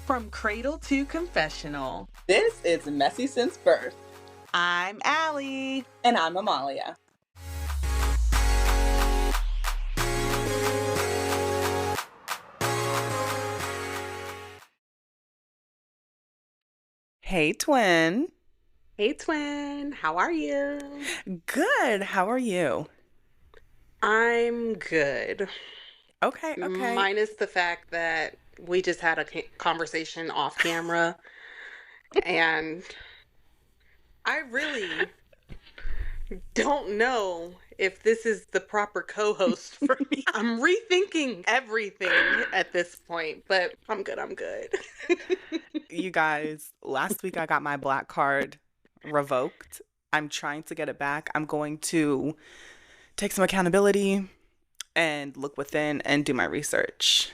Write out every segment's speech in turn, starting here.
From cradle to confessional. This is Messy Since Birth. I'm Allie. And I'm Amalia. Hey, twin. Hey, twin. How are you? Good. How are you? I'm good. Okay. Minus the fact that we just had a conversation off camera. And I really don't know if this is the proper co-host for me. I'm rethinking everything at this point, but I'm good. You guys, last week I got my black card revoked. I'm trying to get it back. I'm going to take some accountability and look within and do my research.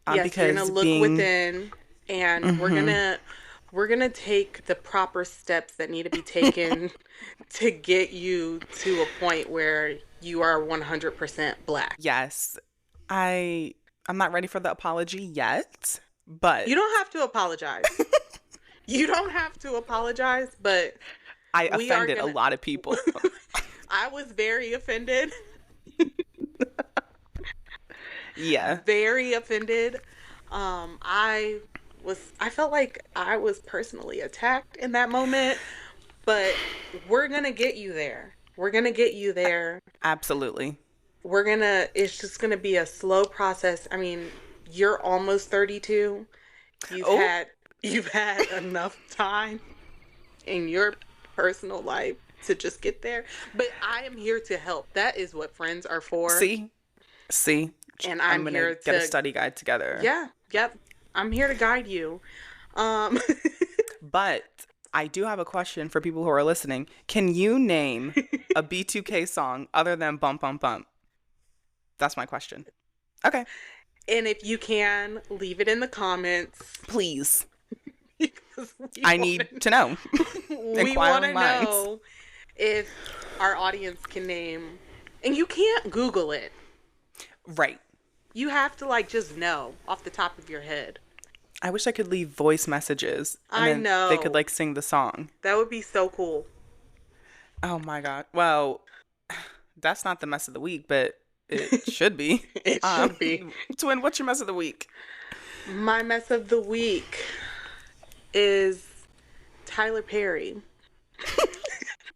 Yes, because you're gonna look within, and we're gonna take the proper steps that need to be taken to get you to a point where you are 100% black. Yes, I'm not ready for the apology yet, but you don't have to apologize. You don't have to apologize, but I offended a lot of people. I was very offended. Yeah. Very offended. I felt like I was personally attacked in that moment, but we're going to get you there. We're going to get you there. Absolutely. It's just going to be a slow process. I mean, you're almost 32. You've had enough time in your personal life to just get there, but I am here to help. That is what friends are for. See? And I'm gonna get a study guide together. Yeah, yep. I'm here to guide you. But I do have a question for people who are listening. Can you name a B2K song other than Bump Bump Bump? That's my question. Okay. And if you can, leave it in the comments. Please. I need to know. We want to know if our audience can name. And you can't Google it. Right. You have to just know off the top of your head. I wish I could leave voice messages. And I know. They could sing the song. That would be so cool. Oh my God. Well, that's not the mess of the week, but it should be. It should be. Twin, what's your mess of the week? My mess of the week is Tyler Perry.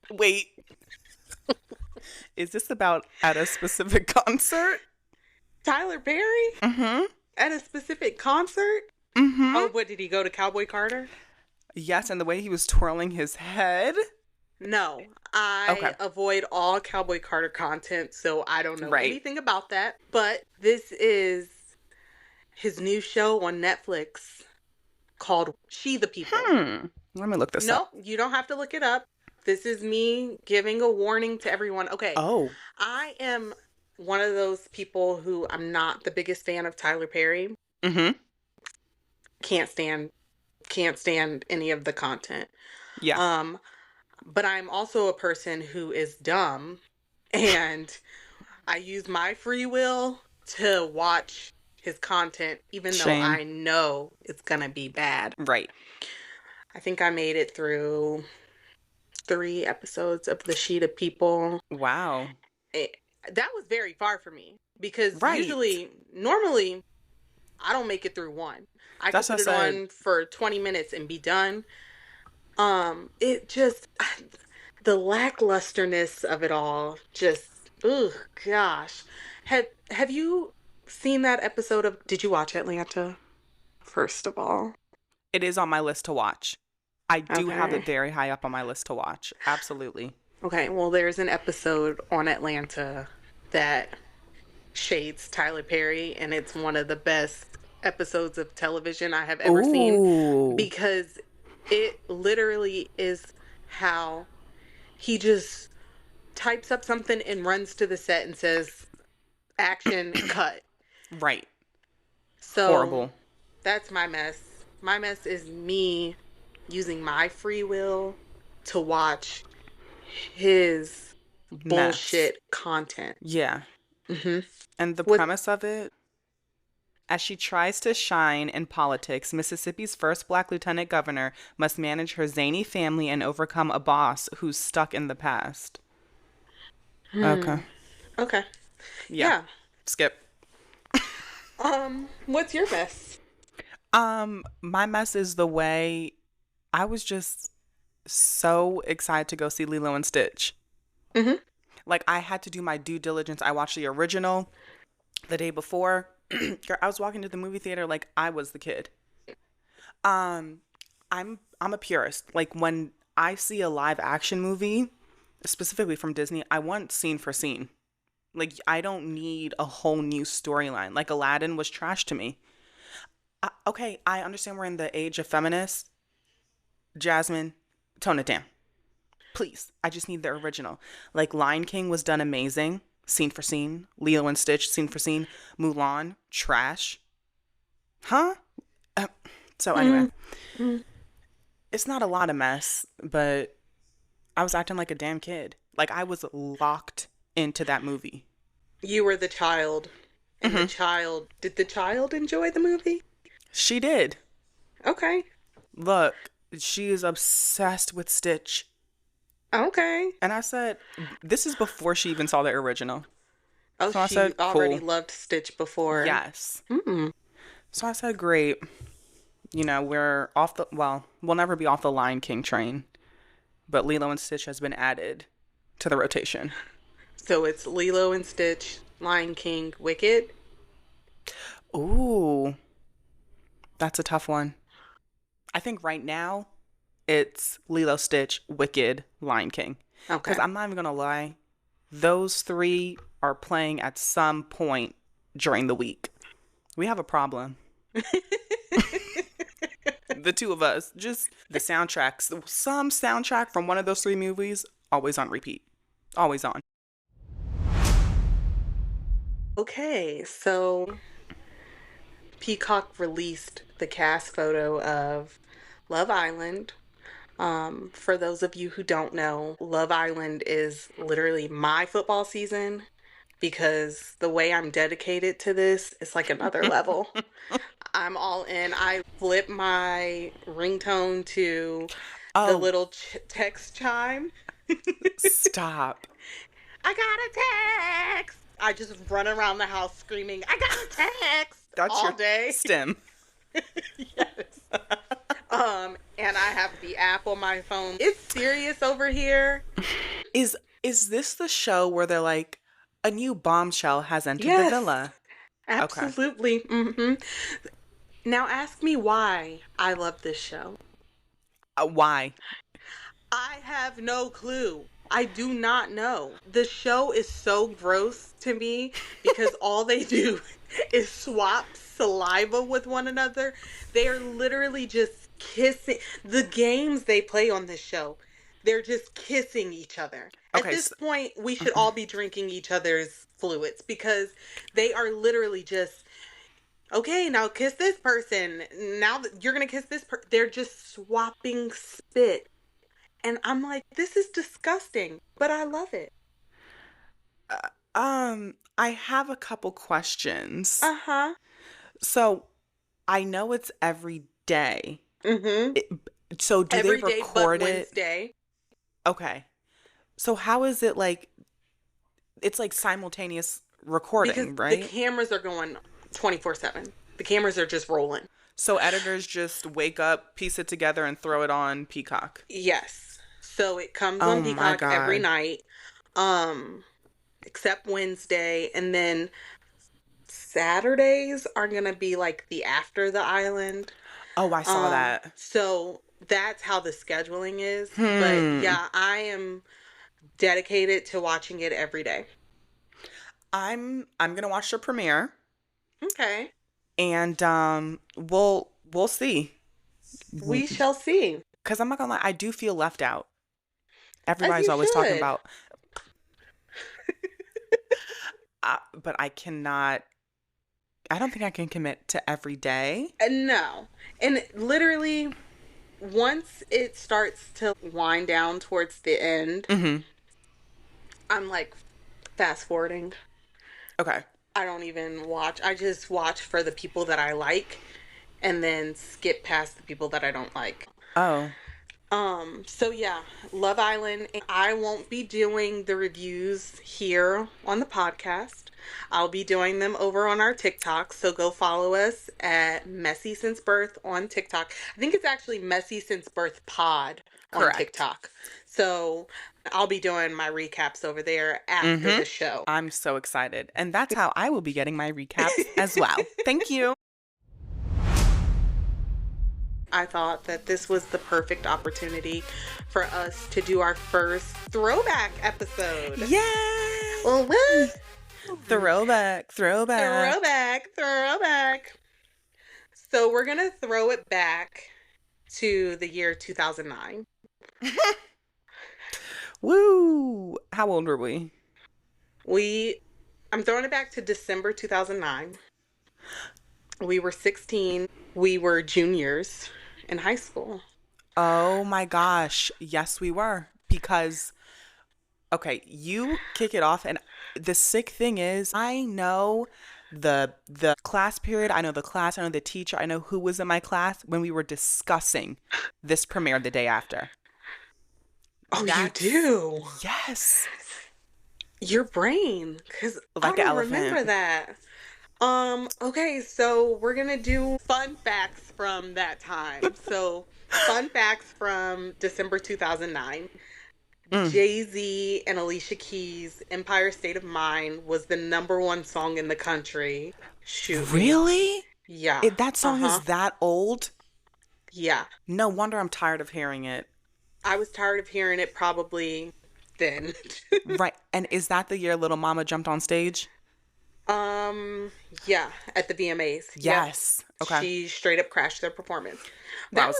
Wait. Is this about at a specific concert? Tyler Perry? Mm-hmm. At a specific concert? Mm-hmm. Oh, what, did he go to Cowboy Carter? Yes, and the way he was twirling his head. No, I avoid all Cowboy Carter content, so I don't know anything about that. But this is his new show on Netflix called She the People. Let me look this up. No, you don't have to look it up. This is me giving a warning to everyone. Okay. Oh. I am one of those people who I'm not the biggest fan of Tyler Perry. Mm-hmm. Can't stand any of the content. Yeah. But I'm also a person who is dumb, and I use my free will to watch his content, even though I know it's gonna be bad. Right. I think I made it through 3 episodes of the Sheet of People. Wow. That was very far for me, because normally, I don't make it through one. I can put it on for 20 minutes and be done. It just, the lacklusterness of it all, just, oh gosh. Have you seen that episode of, did you watch Atlanta? First of all. It is on my list to watch. I do have it very high up on my list to watch. Absolutely. Okay, well, there's an episode on Atlanta that shades Tyler Perry, and it's one of the best episodes of television I have ever seen, because it literally is how he just types up something and runs to the set and says, action, cut. Right. So horrible. That's my mess. My mess is me using my free will to watch his bullshit content. Yeah. Mm-hmm. And the premise of it? As she tries to shine in politics, Mississippi's first black lieutenant governor must manage her zany family and overcome a boss who's stuck in the past. Okay. Okay. Yeah. Yeah. Skip. What's your mess? My mess is the way I was just so excited to go see Lilo and Stitch. Mm-hmm. Like, I had to do my due diligence. I watched the original the day before. Girl, I was walking to the movie theater like I was the kid. I'm a purist. Like, when I see a live action movie, specifically from Disney, I want scene for scene. Like, I don't need a whole new storyline. Like, Aladdin was trash to me. Okay, I understand we're in the age of feminists. Jasmine, tone it down. Please. I just need the original. Like, Lion King was done amazing. Scene for scene. Lilo and Stitch, scene for scene. Mulan, trash. Huh? So anyway. Mm-hmm. It's not a lot of mess, but I was acting like a damn kid. Like, I was locked into that movie. You were the child. And did the child enjoy the movie? She did. Okay. Look, she is obsessed with Stitch. Okay. And I said, this is before she even saw the original. Oh, so I she said, already cool. loved Stitch before. Yes. Mm. So I said, great. You know, we'll never be off the Lion King train. But Lilo and Stitch has been added to the rotation. So it's Lilo and Stitch, Lion King, Wicked. Ooh. That's a tough one. I think right now, it's Lilo, Stitch, Wicked, Lion King. Okay. Because I'm not even going to lie. Those three are playing at some point during the week. We have a problem. The two of us. Just the soundtracks. Some soundtrack from one of those three movies, always on repeat. Always on. Okay, so Peacock released the cast photo of Love Island. For those of you who don't know, Love Island is literally my football season because the way I'm dedicated to this is like another level. I'm all in. I flip my ringtone to the little text chime. Stop. I got a text. I just run around the house screaming, I got a text. That's all your day. Stem. Yes. And I have the app on my phone. It's serious over here. Is this the show where they're like, a new bombshell has entered the villa? Absolutely. Okay. Mm-hmm. Now ask me why I love this show. Why? I have no clue. I do not know. The show is so gross to me because all they do is swap saliva with one another. They are literally just kissing. The games they play on this show, they're just kissing each other. Okay, at this point, we should all be drinking each other's fluids because they are literally just, okay, now kiss this person. Now that you're going to kiss this person. They're just swapping spit. And I'm like, this is disgusting, but I love it. I have a couple questions. Uh-huh. So, I know it's every day. Mm-hmm. So, do every they record day but it? Wednesday. Okay. So, how is it like, it's like simultaneous recording, because right? The cameras are going 24/7. The cameras are just rolling. So, editors just wake up, piece it together, and throw it on Peacock? Yes. So it comes on Peacock every night, except Wednesday, and then Saturdays are gonna be like the After the Island. Oh, I saw that. So that's how the scheduling is. But yeah, I am dedicated to watching it every day. I'm gonna watch the premiere. Okay. And we'll see. We shall see. Because I'm not gonna lie, I do feel left out. Everybody's always talking about, but I cannot. I don't think I can commit to every day. No, and literally, once it starts to wind down towards the end, I'm like fast forwarding. Okay. I don't even watch. I just watch for the people that I like and then skip past the people that I don't like. Oh. So yeah, Love Island. I won't be doing the reviews here on the podcast. I'll be doing them over on our TikTok. So go follow us at Messy Since Birth on TikTok. I think it's actually Messy Since Birth Pod on TikTok. So I'll be doing my recaps over there after the show. I'm so excited. And that's how I will be getting my recaps as well. Thank you. I thought that this was the perfect opportunity for us to do our first throwback episode. Yay! Well, what? Throwback. Throwback. So we're going to throw it back to the year 2009. Woo! How old were we? I'm throwing it back to December 2009. We were 16. We were juniors in high school. Oh my gosh. Yes, we were. Because, okay, you kick it off. And the sick thing is, I know the class period. I know the class. I know the teacher. I know who was in my class when we were discussing this premiere the day after. Oh, you do? Yes. Your brain. Because like I don't remember that. Okay, so we're gonna do fun facts from that time. So, fun facts from December 2009. Jay-Z and Alicia Keys' Empire State of Mind was the #1 song in the country. Shoot. Really? Yeah. That song is that old? Yeah. No wonder I'm tired of hearing it. I was tired of hearing it probably then. Right. And is that the year Little Mama jumped on stage? Yeah, at the VMAs. Yes. Yep. Okay. She straight up crashed their performance. That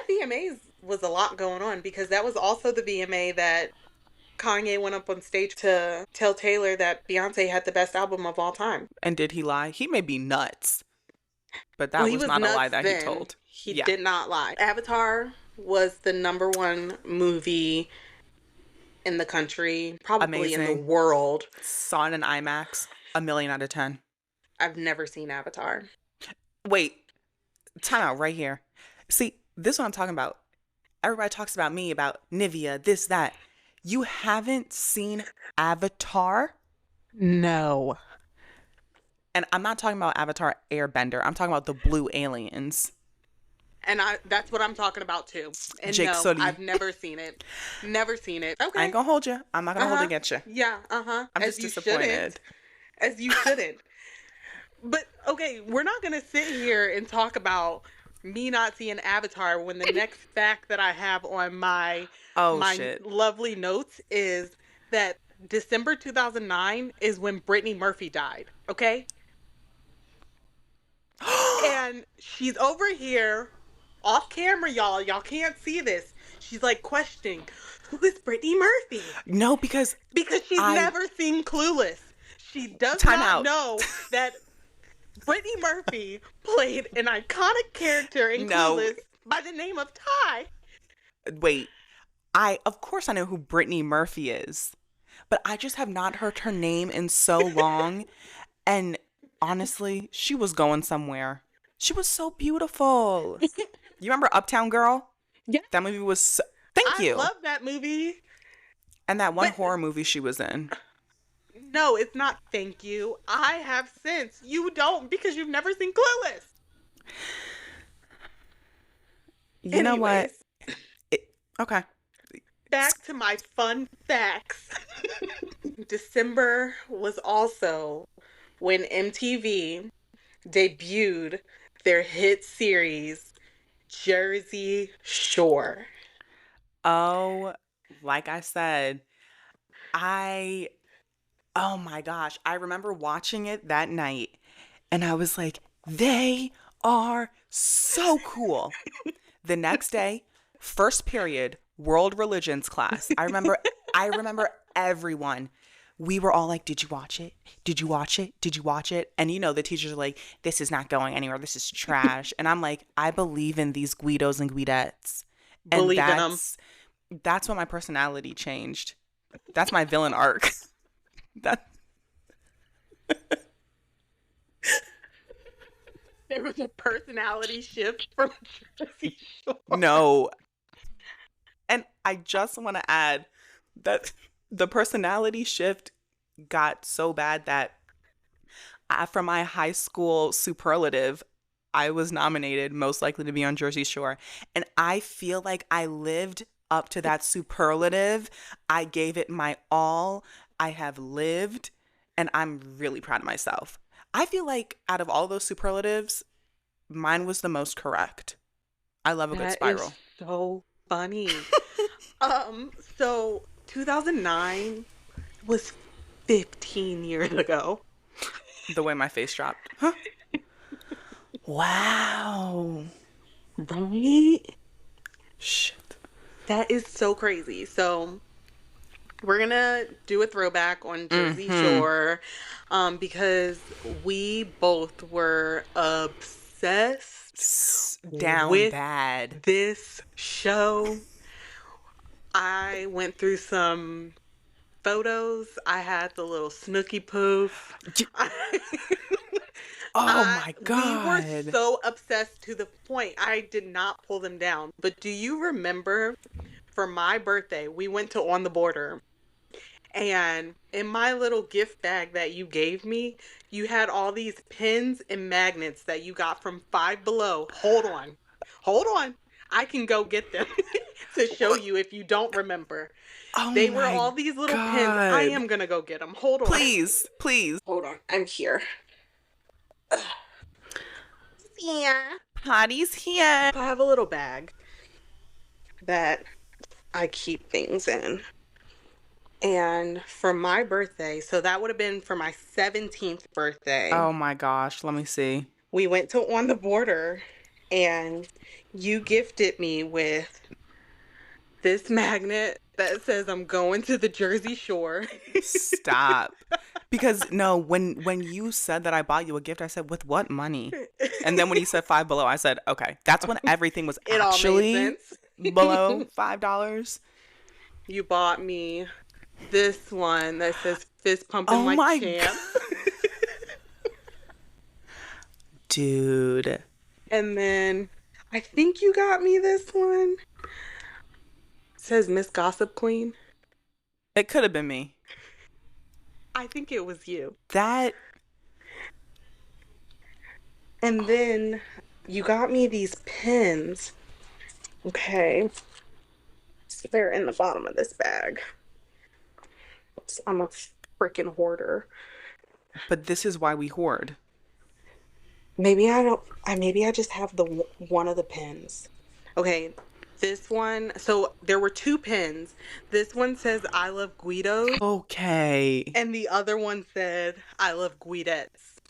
VMAs was a lot going on because that was also the VMA that Kanye went up on stage to tell Taylor that Beyonce had the best album of all time. And did he lie? He may be nuts, but that was not a lie that he told. He did not lie. Avatar was the #1 movie in the country, probably in the world. Saw it in IMAX. 1,000,000 out of 10. I've never seen Avatar. Wait, time out right here. See, this is what I'm talking about. Everybody talks about me, about Nivea, this, that. You haven't seen Avatar? No. And I'm not talking about Avatar Airbender. I'm talking about the blue aliens. And that's what I'm talking about too. And Jake Sully. I've never seen it. Never seen it. Okay. I ain't gonna hold you. I'm not gonna hold it against you. Yeah, I'm just disappointed. As you shouldn't. But, okay, we're not going to sit here and talk about me not seeing Avatar when the next fact that I have on my lovely notes is that December 2009 is when Brittany Murphy died, okay? And she's over here, off camera, y'all. Y'all can't see this. She's like questioning, who is Brittany Murphy? No, because she's never seen Clueless. She does not know that Brittany Murphy played an iconic character in Clueless by the name of Ty. Wait, of course I know who Brittany Murphy is, but I just have not heard her name in so long. And honestly, she was going somewhere. She was so beautiful. You remember Uptown Girl? Yeah. That movie was Thank you. I love that movie. And that one horror movie she was in. No, it's not Thank You. I have sense. You don't because you've never seen Clueless. You know what? Okay. Back to my fun facts. December was also when MTV debuted their hit series, Jersey Shore. Oh, like I said, oh my gosh, I remember watching it that night and I was like, they are so cool. The next day, first period, world religions class. I remember everyone. We were all like, did you watch it? Did you watch it? Did you watch it? And you know, the teachers are like, this is not going anywhere. This is trash. And I'm like, I believe in these Guidos and Guidettes. And believe in them. That's when my personality changed. That's my villain arc. There was a personality shift from Jersey Shore. No. And I just want to add that the personality shift got so bad that for my high school superlative, I was nominated most likely to be on Jersey Shore. And I feel like I lived up to that superlative. I gave it my all. I have lived, and I'm really proud of myself. I feel like out of all those superlatives, mine was the most correct. I love a good spiral. That is so funny. So 2009 was 15 years ago. The way my face dropped. Huh? Wow. Right? Shit. That is so crazy. So we're gonna do a throwback on Jersey Shore, because we both were obsessed down with bad this show. I went through some photos. I had the little Snooki poof. Oh my God. We were so obsessed to the point I did not pull them down. But do you remember for my birthday, we went to On the Border, and in my little gift bag that you gave me, you had all these pins and magnets that you got from Five Below. Hold on. I can go get them to show you if you don't remember. Oh they were all these little pins. I am going to go get them. Hold on. Please. Hold on. I'm here. Yeah. Patty's here. I have a little bag that I keep things in. And for my birthday, so that would have been for my 17th birthday. Oh my gosh, let me see. We went to On the Border, and you gifted me with this magnet that says I'm going to the Jersey Shore. Stop. Because no, when you said that I bought you a gift, I said, with what money? And then when you said Five Below, I said, okay, that's when everything was actually below $5. You bought me this one that says fist pumping like champ. Dude. And then I think you got me this one. It says Miss Gossip Queen. It could have been me. I think it was you. That. And then you got me these pins. Okay. So they're in the bottom of this bag. I'm a freaking hoarder. But this is why we hoard. Maybe I just have the one of the pins. Okay, this one. So there were two pins. This one says I love Guidos. Okay. And the other one said I love Guidettes.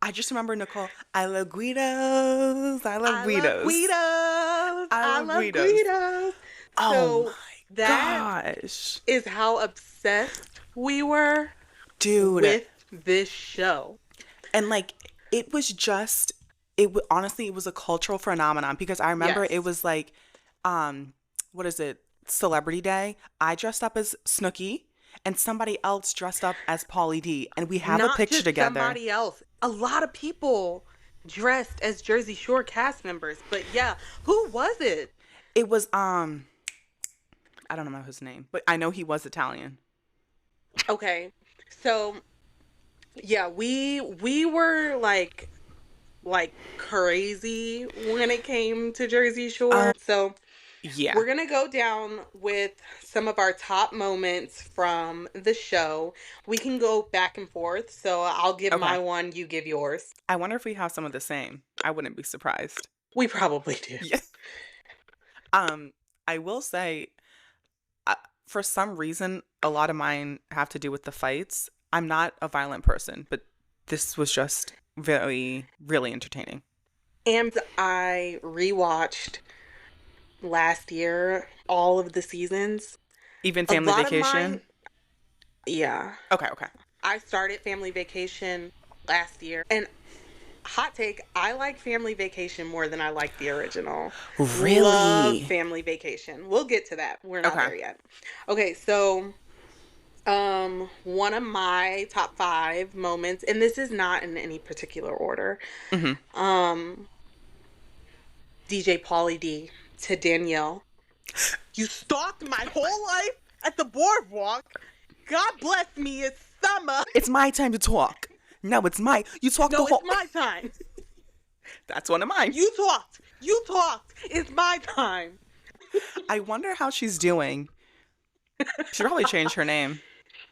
I just remember Nicole. I love Guidos. I love Guidos. I love Guidos. Oh my that gosh. is how obsessed we were, dude, with this show. And like, it was just, honestly, it was a cultural phenomenon, because I remember it was like, what is it? Celebrity Day. I dressed up as Snooki, and somebody else dressed up as Pauly D, and we have a picture together. Not just somebody else. A lot of people dressed as Jersey Shore cast members. But yeah, who was it? It was I don't know his name, but I know he was Italian. Okay, so yeah, we were like crazy when it came to Jersey Shore. So yeah, we're gonna go down with some of our top moments from the show. We can go back and forth. So I'll give my one, you give yours. I wonder if we have some of the same. I wouldn't be surprised. We probably do. Yeah. I will say, for some reason, a lot of mine have to do with the fights. I'm not a violent person, but this was just really entertaining. And I rewatched last year all of the seasons. Even Family Vacation? Yeah. Okay. I started Family Vacation last year, and hot take, I like Family Vacation more than I like the original. Really? Love Family Vacation. We'll get to that. We're not there yet. Okay, so One of my top 5 moments, and this is not in any particular order. Mm-hmm. DJ Pauly D to Danielle. You stalked my whole life at the boardwalk. God bless me, it's summer. It's my time to talk. No, it's my. You talked the whole. No, it's my time. That's one of mine. You talked. It's my time. I wonder how she's doing. She probably changed her name.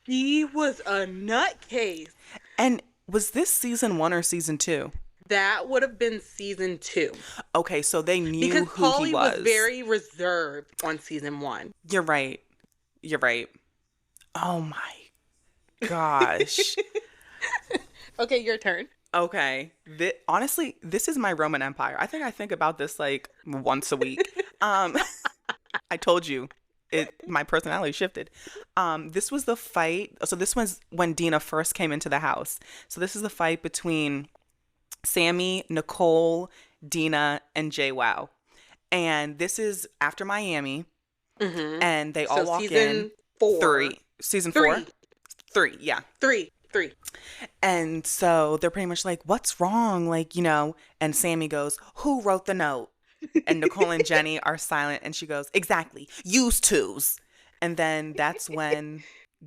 He was a nutcase. And was this season 1 or season 2? That would have been season 2. Okay, so they knew because who Pauly he was. Was very reserved on season 1. You're right. Oh my gosh. Okay, your turn. Okay. Honestly, this is my Roman Empire. I think about this like once a week. I told you. My personality shifted. This was the fight. So this was when Dina first came into the house. So this is the fight between Sammy, Nicole, Dina, and JWoww. And this is after Miami. Mm-hmm. And they all walk season in. 3. Season 4? 3, yeah. 3. And so they're pretty much like, what's wrong? Like, and Sammy goes, who wrote the note? And Nicole and Jenny are silent. And she goes, exactly. Used to's. And then that's when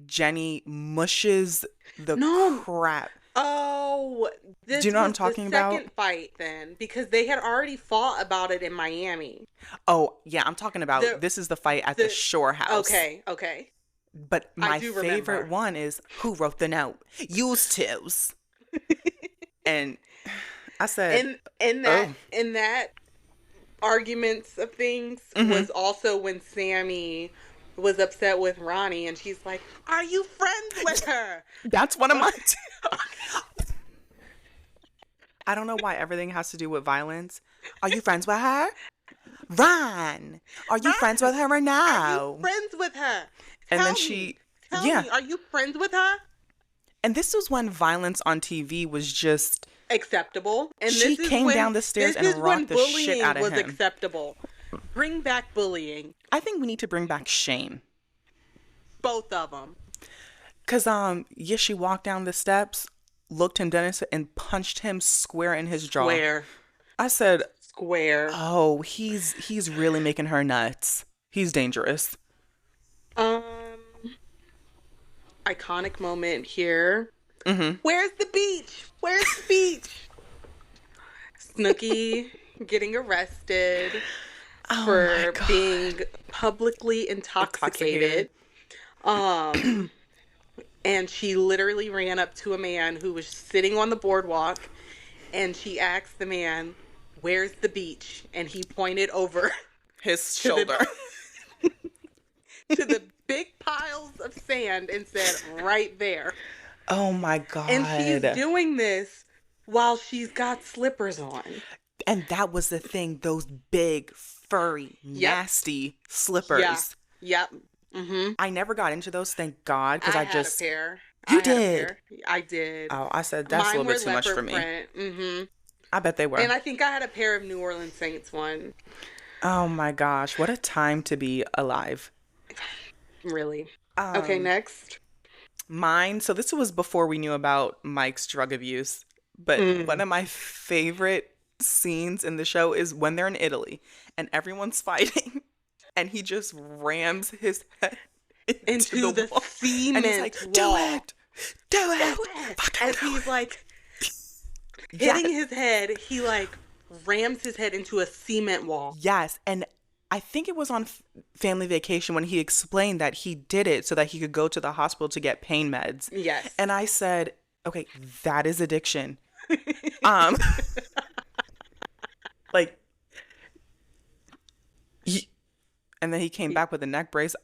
Jenny mushes the crap. Oh, do you know what I'm talking about? Second fight then, because they had already fought about it in Miami. Oh, yeah, I'm talking about this is the fight at the Shore House. Okay. But my favorite one is who wrote the note? Used to's. And I said, in that arguments of things was also when Sammy was upset with Ronnie, and she's like, "Are you friends with her?" That's one of my. I don't know why everything has to do with violence. Are you friends with her? Ron, are you friends with her or no? Are you friends with her? And then Tell me, are you friends with her? And this was when violence on TV was just acceptable. And she came down the stairs and rocked the shit out of him. This is when bullying was acceptable. Bring back bullying. I think we need to bring back shame. Both of them. Cause she walked down the steps, looked him dead and punched him square in his jaw. Square. I said, square. Oh, he's really making her nuts. He's dangerous. Iconic moment here. Mm-hmm. Where's the beach? Snooki getting arrested for being publicly intoxicated. And she literally ran up to a man who was sitting on the boardwalk, and she asked the man, "Where's the beach?" And he pointed over his shoulder to the big piles of sand and said, "Right there." Oh my God. And she's doing this while she's got slippers on. And that was the thing, those big, furry, nasty slippers. Yep. Mm-hmm. I never got into those, thank God, because I just... had a pair. You did? I did. Oh, I said, that's a little bit too much for me. Mm-hmm. I bet they were. And I think I had a pair of New Orleans Saints one. Oh my gosh, what a time to be alive. Really. Okay, next. Mine, so this was before we knew about Mike's drug abuse, but one of my favorite scenes in the show is when they're in Italy and everyone's fighting and he just rams his head into the cement and he's like, wall. Do it. As he's like hitting his head, he like rams his head into a cement wall. Yes, and I think it was on Family Vacation when he explained that he did it so that he could go to the hospital to get pain meds. Yes. And I said, okay, that is addiction. Like, and then he came back with a neck brace.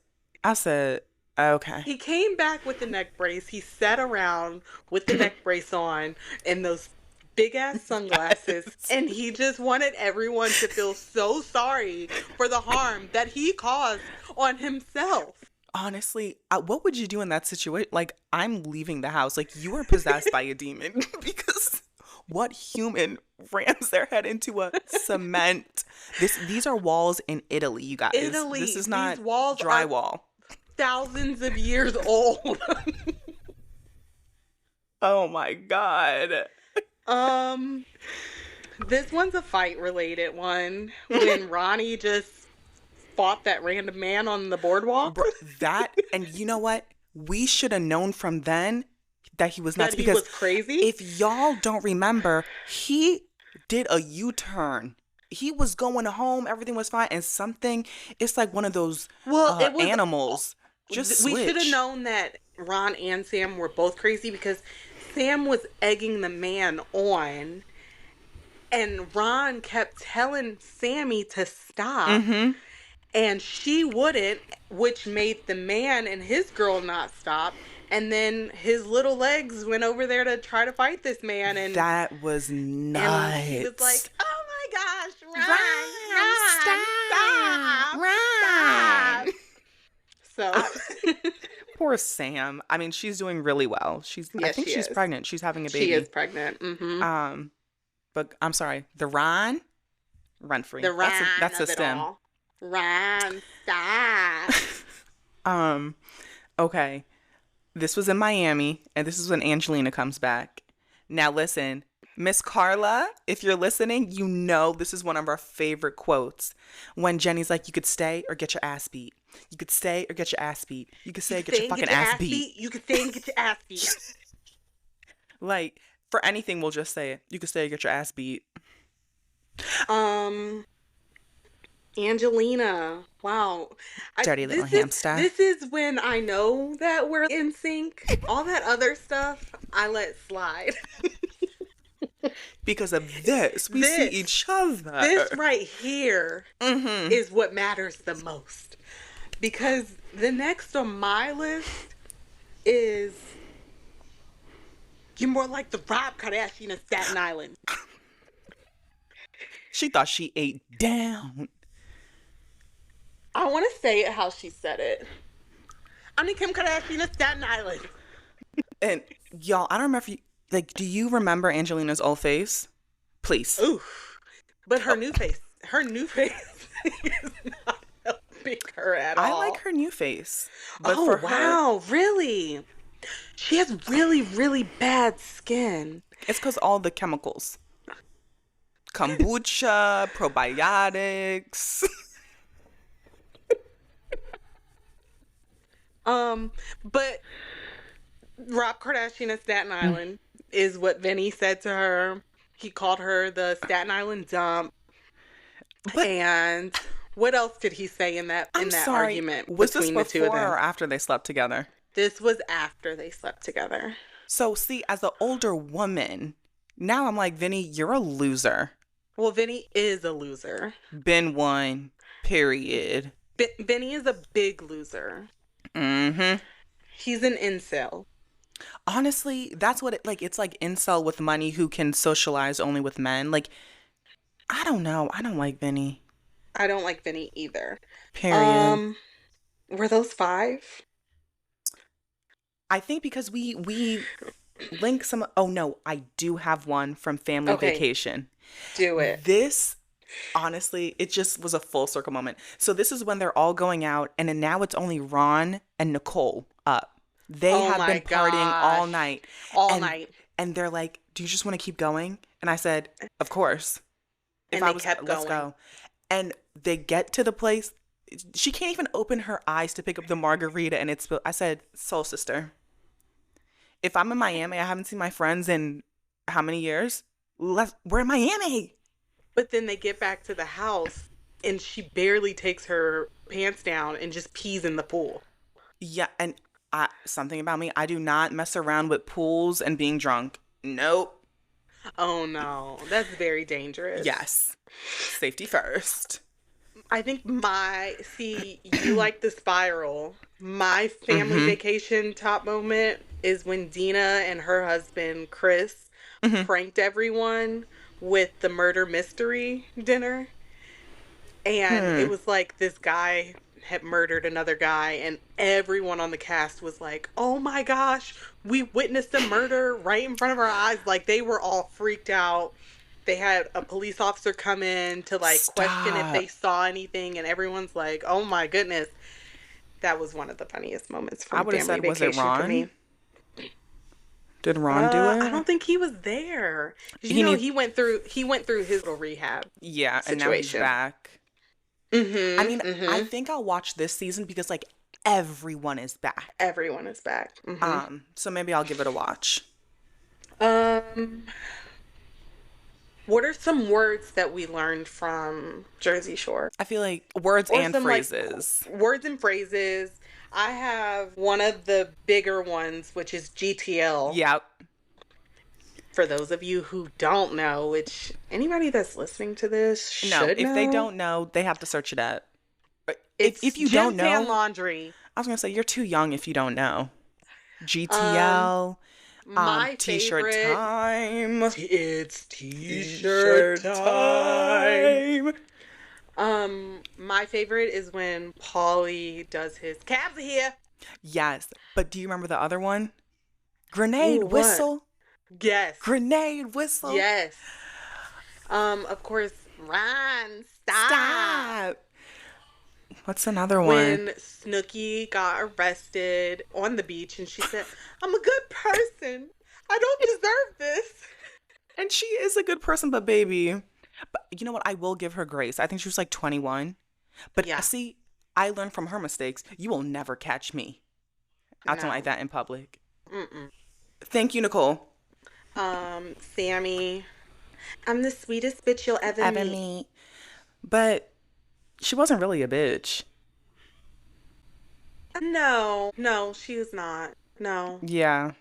I said, okay. He came back with the neck brace. He sat around with the neck brace on and those big ass sunglasses, and he just wanted everyone to feel so sorry for the harm that he caused on himself. Honestly, what would you do in that situation? Like, I'm leaving the house. Like, you are possessed by a demon because what human rams their head into a cement? These are walls in Italy, you guys. Italy. This is not These walls drywall. thousands of years old. Oh my God. This one's a fight related one. When Ronnie just fought that random man on the boardwalk. And you know what? We should have known from then that he was nuts, that he because was crazy. If y'all don't remember, he did a U-turn. He was going home, everything was fine, and it's like one of those animals just switched. We should have known that Ron and Sam were both crazy, because Sam was egging the man on, and Ron kept telling Sammy to stop. Mm-hmm. And she wouldn't, which made the man and his girl not stop. And then his little legs went over there to try to fight this man. And that was nuts. And he was like, oh my gosh, Ron, stop. So. Poor Sam. I mean, she's doing really well. I think she's pregnant. She's having a baby. She is pregnant. Mm-hmm. But I'm sorry, the Ron free. The Ron that's a stem. Ron, stop. Okay. This was in Miami, and this is when Angelina comes back. Now listen, Miss Carla, if you're listening, you know this is one of our favorite quotes. When Jenny's like, you could stay or get your ass beat. You could stay or get your ass beat. You could stay or get your fucking ass beat. You could stay and get your ass beat. Like, for anything, we'll just say it. You could stay or get your ass beat. Angelina. Wow. Dirty little hamster. This is when I know that we're in sync. All that other stuff, I let slide. Because of this, we see each other. This right here is what matters the most. Because the next on my list is, you're more like the Rob Kardashian of Staten Island. She thought she ate down. I want to say it how she said it. I'm the Kim Kardashian of Staten Island. And y'all, I don't remember do you remember Angelina's old face? Please. Ooh. But her new face is not helping her at all. I like her new face. But wow, really? She has really, really bad skin. It's because all the chemicals. Kombucha, probiotics. But Rob Kardashian of Staten Island is what Vinny said to her. He called her the Staten Island dump. And what else did he say in that argument was between the two of them? Was this before or after they slept together? This was after they slept together. So see, as an older woman, now I'm like, Vinny, you're a loser. Well, Vinny is a loser. Been one, period. Vinny is a big loser. Mm-hmm. He's an incel. Honestly, that's what it's like incel with money who can socialize only with men. Like, I don't know. I don't like Vinny. I don't like Vinny either. Period. Were those 5? I think because we link some. Oh no, I do have one from Family Vacation. Do it. This, honestly, it just was a full circle moment. So this is when they're all going out, and then now it's only Ron and Nicole up. They have been partying all night. All night. And they're like, do you just want to keep going? And I said, of course. Let's go. And they get to the place. She can't even open her eyes to pick up the margarita, and it's spilled. I said, soul sister, if I'm in Miami, I haven't seen my friends in how many years? We're in Miami. But then they get back to the house, and she barely takes her pants down and just pees in the pool. Yeah, and something about me, I do not mess around with pools and being drunk. Nope. Oh no, that's very dangerous. Yes. Safety first. I think you like the spiral. My family vacation top moment is when Dina and her husband, Chris, pranked everyone with the murder mystery dinner. And it was like this guy had murdered another guy, and everyone on the cast was like, oh my gosh, we witnessed a murder right in front of our eyes. Like, they were all freaked out. They had a police officer come in to question if they saw anything, and everyone's like, oh my goodness. That was one of the funniest moments I from would have Family said, was it Vacation for me. Ron? Did Ron do I it? don't think he was there. He need He went through his little rehab Yeah, and now he's situation. back. I Mm-hmm. mean, I Mm-hmm. think I'll watch this season because like everyone is back. Everyone is back. Mm-hmm. So maybe I'll give it a watch. Um, what are some words that we learned from Jersey Shore? I feel like words Or and some like phrases. words and phrases. I have one of the bigger ones, which is GTL. Yep. For those of you who don't know, which anybody that's listening to this No, should if they know, don't know, they have to search it up. it's If you Gym don't Tan know, Laundry. I was gonna say you're too young if you don't know. Um, GTL, my t-shirt favorite. time. It's T-shirt time. My favorite is when Paulie does his cabs are here. Yes, but do you remember the other one? Ooh, Grenade what? whistle. Yes. Grenade whistle. Yes. Of course, Ryan, stop. Stop. What's another one? When Snooki got arrested on the beach and she said, I'm a good person. I don't deserve this. And she is a good person, but baby. But you know what? I will give her grace. I think she was like 21. But Yeah. see, I learned from her mistakes. You will never catch me acting like that in public. Mm-mm. Thank you, Nicole. Sammy, I'm the sweetest bitch you'll ever meet. But she wasn't really a bitch. No, she is not. No. Yeah.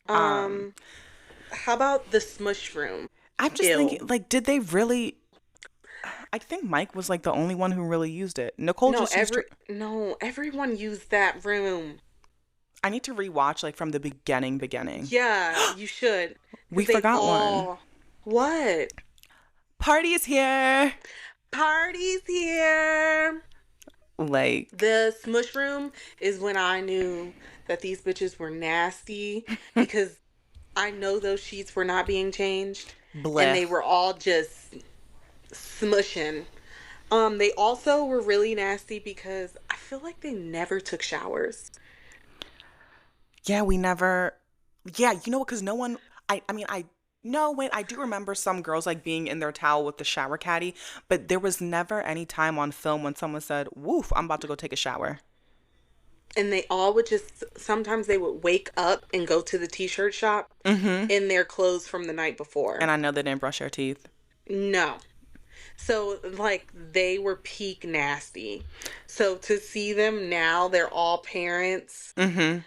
How about the smush room? I'm just thinking, like, did they really? I think Mike was like the only one who really used it. Nicole just used her. No, everyone used that room. I need to rewatch like from the beginning. Yeah, you should. We forgot one. What? Party's here. Party's here. Like the smush room is when I knew that these bitches were nasty because I know those sheets were not being changed. Blech. And they were all just smushing. They also were really nasty because I feel like they never took showers. Yeah, we never. Yeah, you know what? Because no one. No, wait, I do remember some girls like being in their towel with the shower caddy, but there was never any time on film when someone said, woof, I'm about to go take a shower. And they all would sometimes they would wake up and go to the t-shirt shop in their clothes from the night before. And I know they didn't brush their teeth. No. So, like, they were peak nasty. So to see them now, they're all parents. And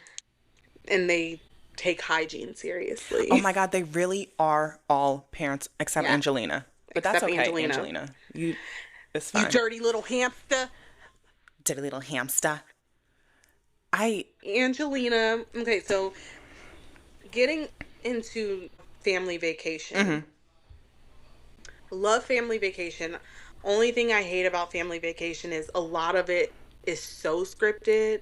they take hygiene seriously. Oh my God, they really are all parents except Angelina. But except that's okay, Angelina. It's fine. You dirty little hamster. Dirty little hamster. Angelina. Okay, so getting into Family Vacation. Love Family Vacation. Only thing I hate about Family Vacation is a lot of it is so scripted.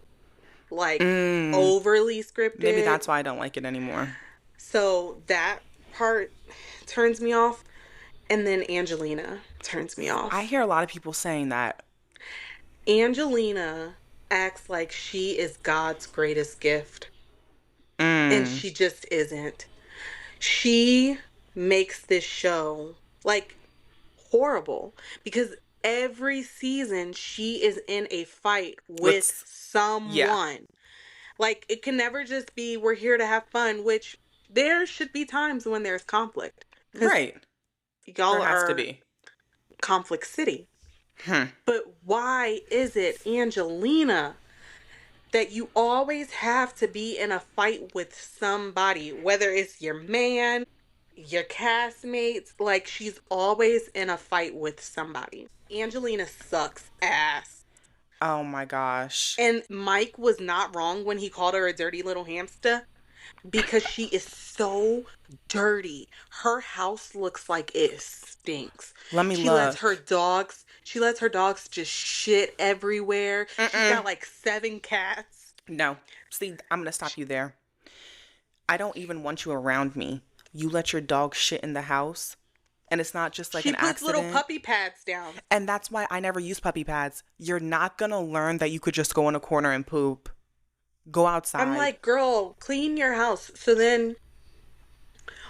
Like, overly scripted. Maybe that's why I don't like it anymore. So that part turns me off. And then Angelina turns me off. I hear a lot of people saying that. Angelina acts like she is God's greatest gift. And she just isn't. She makes this show, like, horrible. Because every season, she is in a fight with someone. Yeah. Like, it can never just be, we're here to have fun, which there should be times when there's conflict. Right. Y'all there has are to be. Conflict City. But why is it, Angelina, that you always have to be in a fight with somebody, whether it's your man, your castmates? Like, she's always in a fight with somebody. Angelina sucks ass. Oh my gosh. And Mike was not wrong when he called her a dirty little hamster, because she is so dirty. Her house looks like it stinks. Let me look. She lets her dogs just shit everywhere. She's got like 7 cats. No. See, I'm going to stop you there. I don't even want you around me. You let your dog shit in the house, and it's not just like She an puts little accident. puppy pads down. And that's why I never use puppy pads. You're not going to learn that you could just go in a corner and poop. Go I'm outside. like, girl, clean your house. So then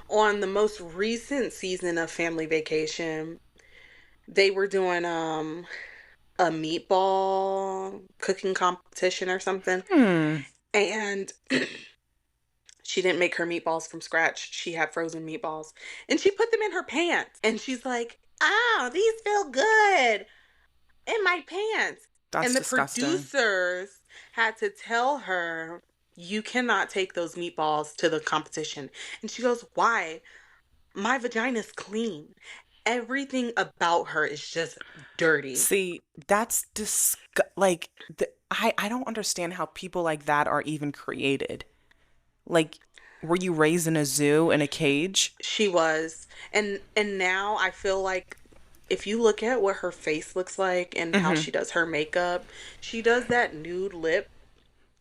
on the most recent season of Family Vacation, they were doing a meatball cooking competition or something. And she didn't make her meatballs from scratch. She had frozen meatballs. And she put them in her pants. And she's like, oh, these feel good in my pants. That's and the disgusting. Producers had to tell her, you cannot take those meatballs to the competition. And she goes, why? My vagina's clean. Everything about her is just dirty. See, that's I don't understand how people like that are even created. Like, were you raised in a zoo in a cage? She was. And now I feel like if you look at what her face looks like and how she does her makeup, she does that nude lip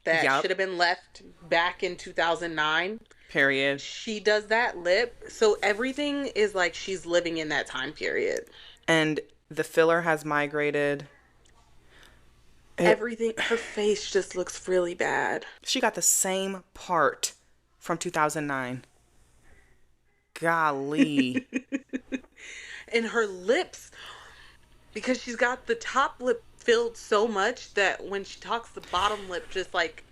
that should have been left back in 2009. Period. She does that lip. So everything is like she's living in that time period. And the filler has migrated. Everything, her face just looks really bad. She got the same part from 2009. Golly. And her lips, because she's got the top lip filled so much that when she talks, the bottom lip just like...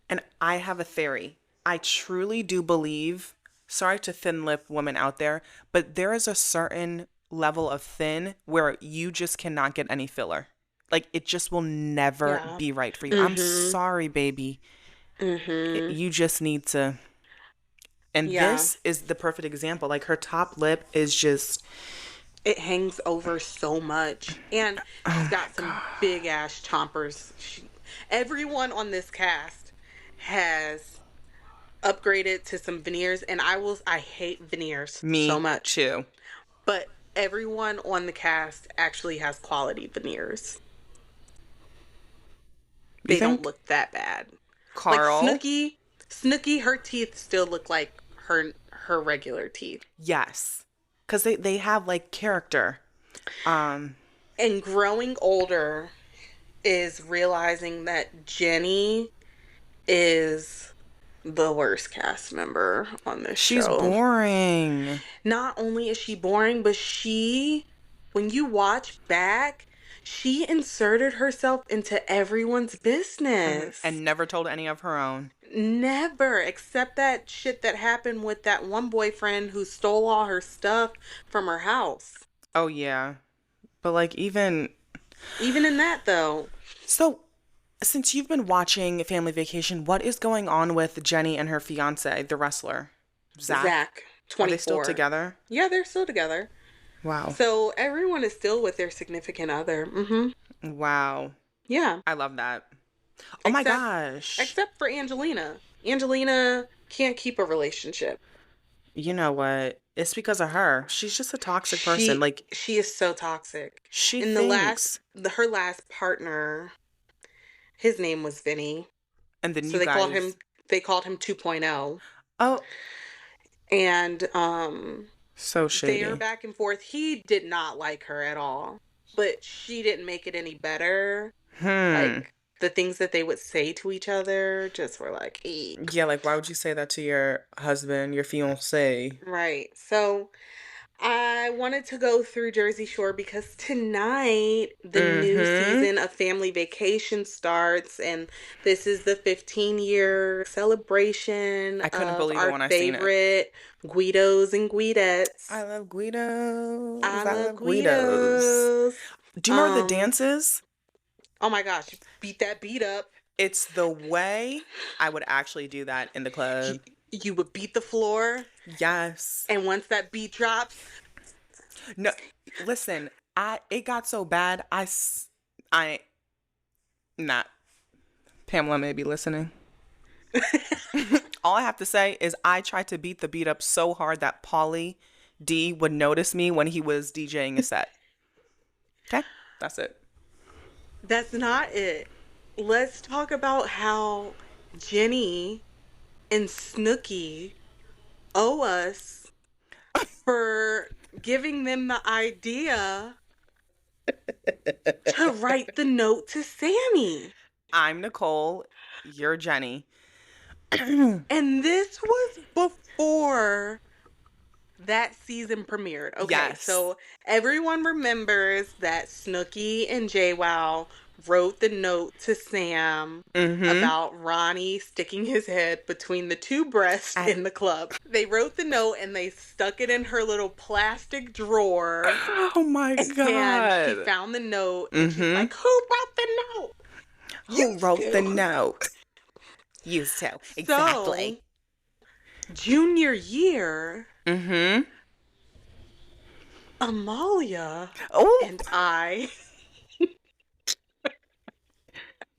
And I have a theory. I truly do believe, sorry to thin lip women out there, but there is a certain level of thin where you just cannot get any filler. Like, it just will never be right for you. I'm sorry, baby. You just need to... And this is the perfect example. Like, her top lip is just... It hangs over so much. And she's got some big-ass chompers. Everyone on this cast has upgraded to some veneers. And I hate veneers so much. Me too. But everyone on the cast actually has quality veneers. They don't look that bad. Carl. Like Snooki, her teeth still look like her regular teeth. Yes. Because they have, like, character. And growing older is realizing that Jenny is the worst cast member on this show. She's boring. Not only is she boring, but when you watch back, she inserted herself into everyone's business. And never told any of her own. Never, except that shit that happened with that one boyfriend who stole all her stuff from her house. Oh, yeah. But, like, even in that, though. So, since you've been watching Family Vacation, what is going on with Jenny and her fiance, the wrestler? Zach, 24. Are they still together? Yeah, they're still together. Wow. So, everyone is still with their significant other. Wow. Yeah. I love that. Oh my gosh. Except for Angelina. Angelina can't keep a relationship. You know what? It's because of her. She's just a toxic person. Like, she is so toxic. Her last partner, his name was Vinny. And then so they called him 2.0. Oh. And so shady. They are back and forth. He did not like her at all. But she didn't make it any better. Like, the things that they would say to each other just were like, eek. Yeah, like, why would you say that to your husband, your fiancé? Right. So I wanted to go through Jersey Shore because tonight the new season of Family Vacation starts, and this is the 15-year celebration I couldn't believe it when I seen it. favorite Guidos and Guidettes. I love Guidos. I love Guidos. Do you remember the dances? Oh my gosh, beat that beat up. It's the way I would actually do that in the club. You would beat the floor. Yes. And once that beat drops. No, listen, it got so bad. Not. Pamela may be listening. All I have to say is I tried to beat the beat up so hard that Pauly D would notice me when he was DJing a set. Okay? That's it. That's not it. Let's talk about how Jenny and Snooki owe us for giving them the idea to write the note to Sammy. I'm Nicole. You're Jenny. And this was before that season premiered. Okay, yes. So everyone remembers that Snooki and JWoww wrote the note to Sam about Ronnie sticking his head between the two breasts in the club. They wrote the note and they stuck it in her little plastic drawer. Oh my God. And she found the note and she's like, who wrote the note? Who wrote the note? You two. Exactly. So, junior year, Amalia and I...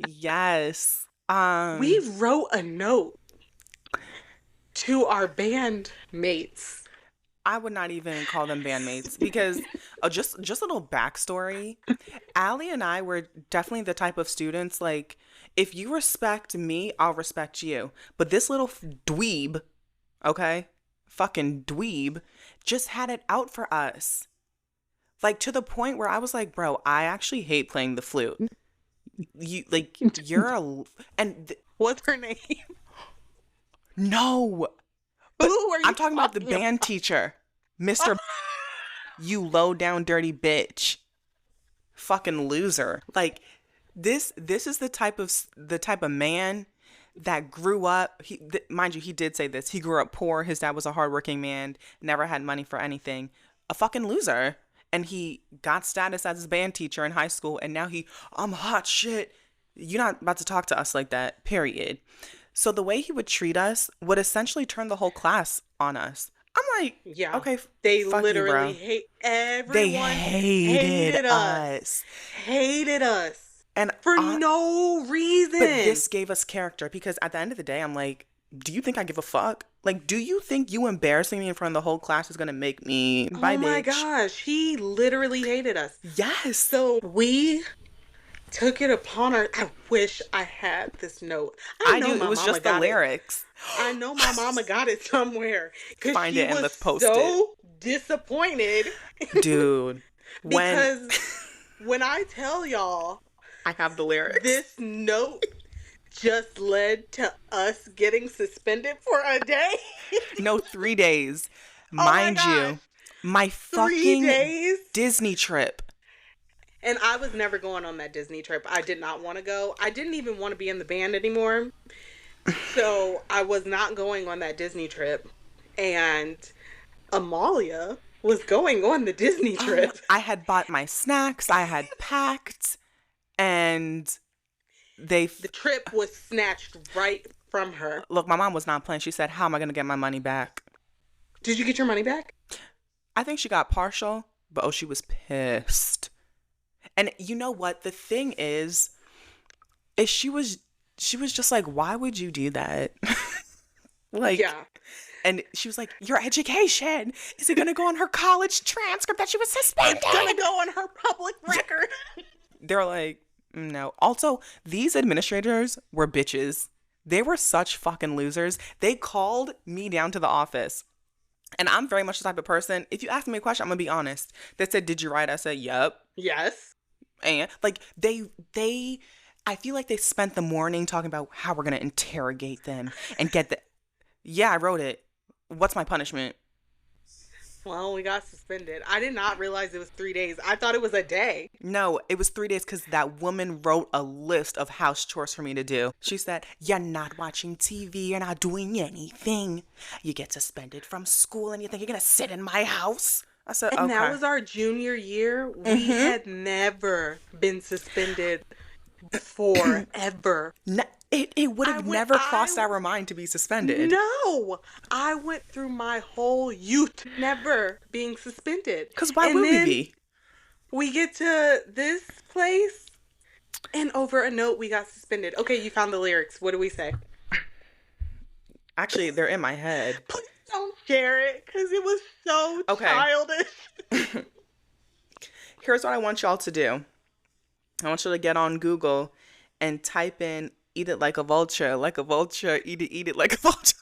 Yes. We wrote a note to our bandmates. I would not even call them bandmates because just a little backstory. Allie and I were definitely the type of students, like, if you respect me, I'll respect you. But this little dweeb, okay, fucking dweeb, just had it out for us. Like, to the point where I was like, bro, I actually hate playing the flute. You're a... What's her name? No. But I'm talking about the band teacher. Mr. You low down dirty bitch. Fucking loser. Like, this is the type of man that grew up, mind you, he did say this. He grew up poor. His dad was a hardworking man, never had money for anything. A fucking loser. And he got status as his band teacher in high school, and now I'm hot shit. You're not about to talk to us like that, period. So the way he would treat us would essentially turn the whole class on us. I'm like, yeah, okay, they literally hate everyone. They hated us. Hated us. And for no reason. But this gave us character, because at the end of the day, I'm like, do you think I give a fuck? Like, do you think you embarrassing me in front of the whole class is going to make me... Bye, bitch. Oh my gosh. He literally hated us. Yes. So we took it upon our... I wish I had this note. I knew it was just the lyrics. I know my mama got it somewhere. Find it and let's post it. So disappointed. Dude. Because when I tell y'all... I have the lyrics. This note... just led to us getting suspended for a day. No, 3 days. Mind you, my fucking Disney trip. And I was never going on that Disney trip. I did not want to go. I didn't even want to be in the band anymore. So I was not going on that Disney trip. And Amalia was going on the Disney trip. I had bought my snacks. I had packed. And... the trip was snatched right from her. Look, my mom was not playing. She said, how am I going to get my money back? Did you get your money back? I think she got partial, but she was pissed. And you know what? The thing is she was just like, why would you do that? Like, yeah. And she was like, your education, is it going to go on her college transcript that she was suspended? It's going to go on her public record. They're like, no. Also, these administrators were bitches. They were such fucking losers. They called me down to the office. And I'm very much the type of person, if you ask me a question, I'm going to be honest. They said, did you write? I said, yep. Yes. And like, I feel like they spent the morning talking about how we're going to interrogate them and get the... Yeah, I wrote it. What's my punishment? Well, we got suspended. I did not realize it was 3 days. I thought it was a day. No, it was 3 days because that woman wrote a list of house chores for me to do. She said, you're not watching TV, you're not doing anything. You get suspended from school and you think you're going to sit in my house? I said, and that was our junior year. We had never been suspended before, ever. It would have never crossed our mind to be suspended. No! I went through my whole youth never being suspended. Because why would we be? We get to this place, and over a note, we got suspended. Okay, you found the lyrics. What do we say? Actually, they're in my head. Please don't share it, because it was so childish. Here's what I want y'all to do. I want you to get on Google and type in eat it like a vulture, eat it like a vulture.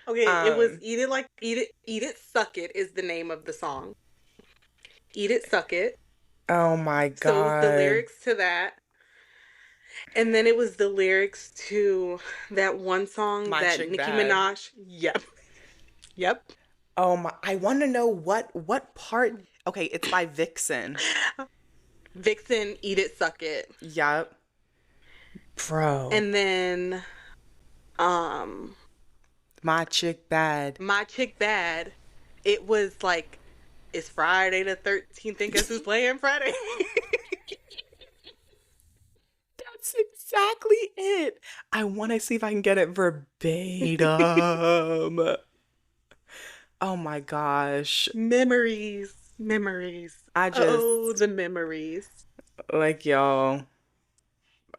Okay, it was Eat It, Suck It is the name of the song. Eat It, Suck It. Oh my God. So it was the lyrics to that. And then it was the lyrics to that one song My that Chick Nicki Bad. Minaj. Yep. Yep. Oh my, I want to know what part. Okay, it's by Vixen. Vixen, Eat It, Suck It. Yep. Bro. And then My Chick Bad. My Chick Bad. It was like, it's Friday the 13th, and guess who's playing Friday? That's exactly it. I want to see if I can get it verbatim. Oh my gosh. Memories. Oh, the memories. Like, y'all,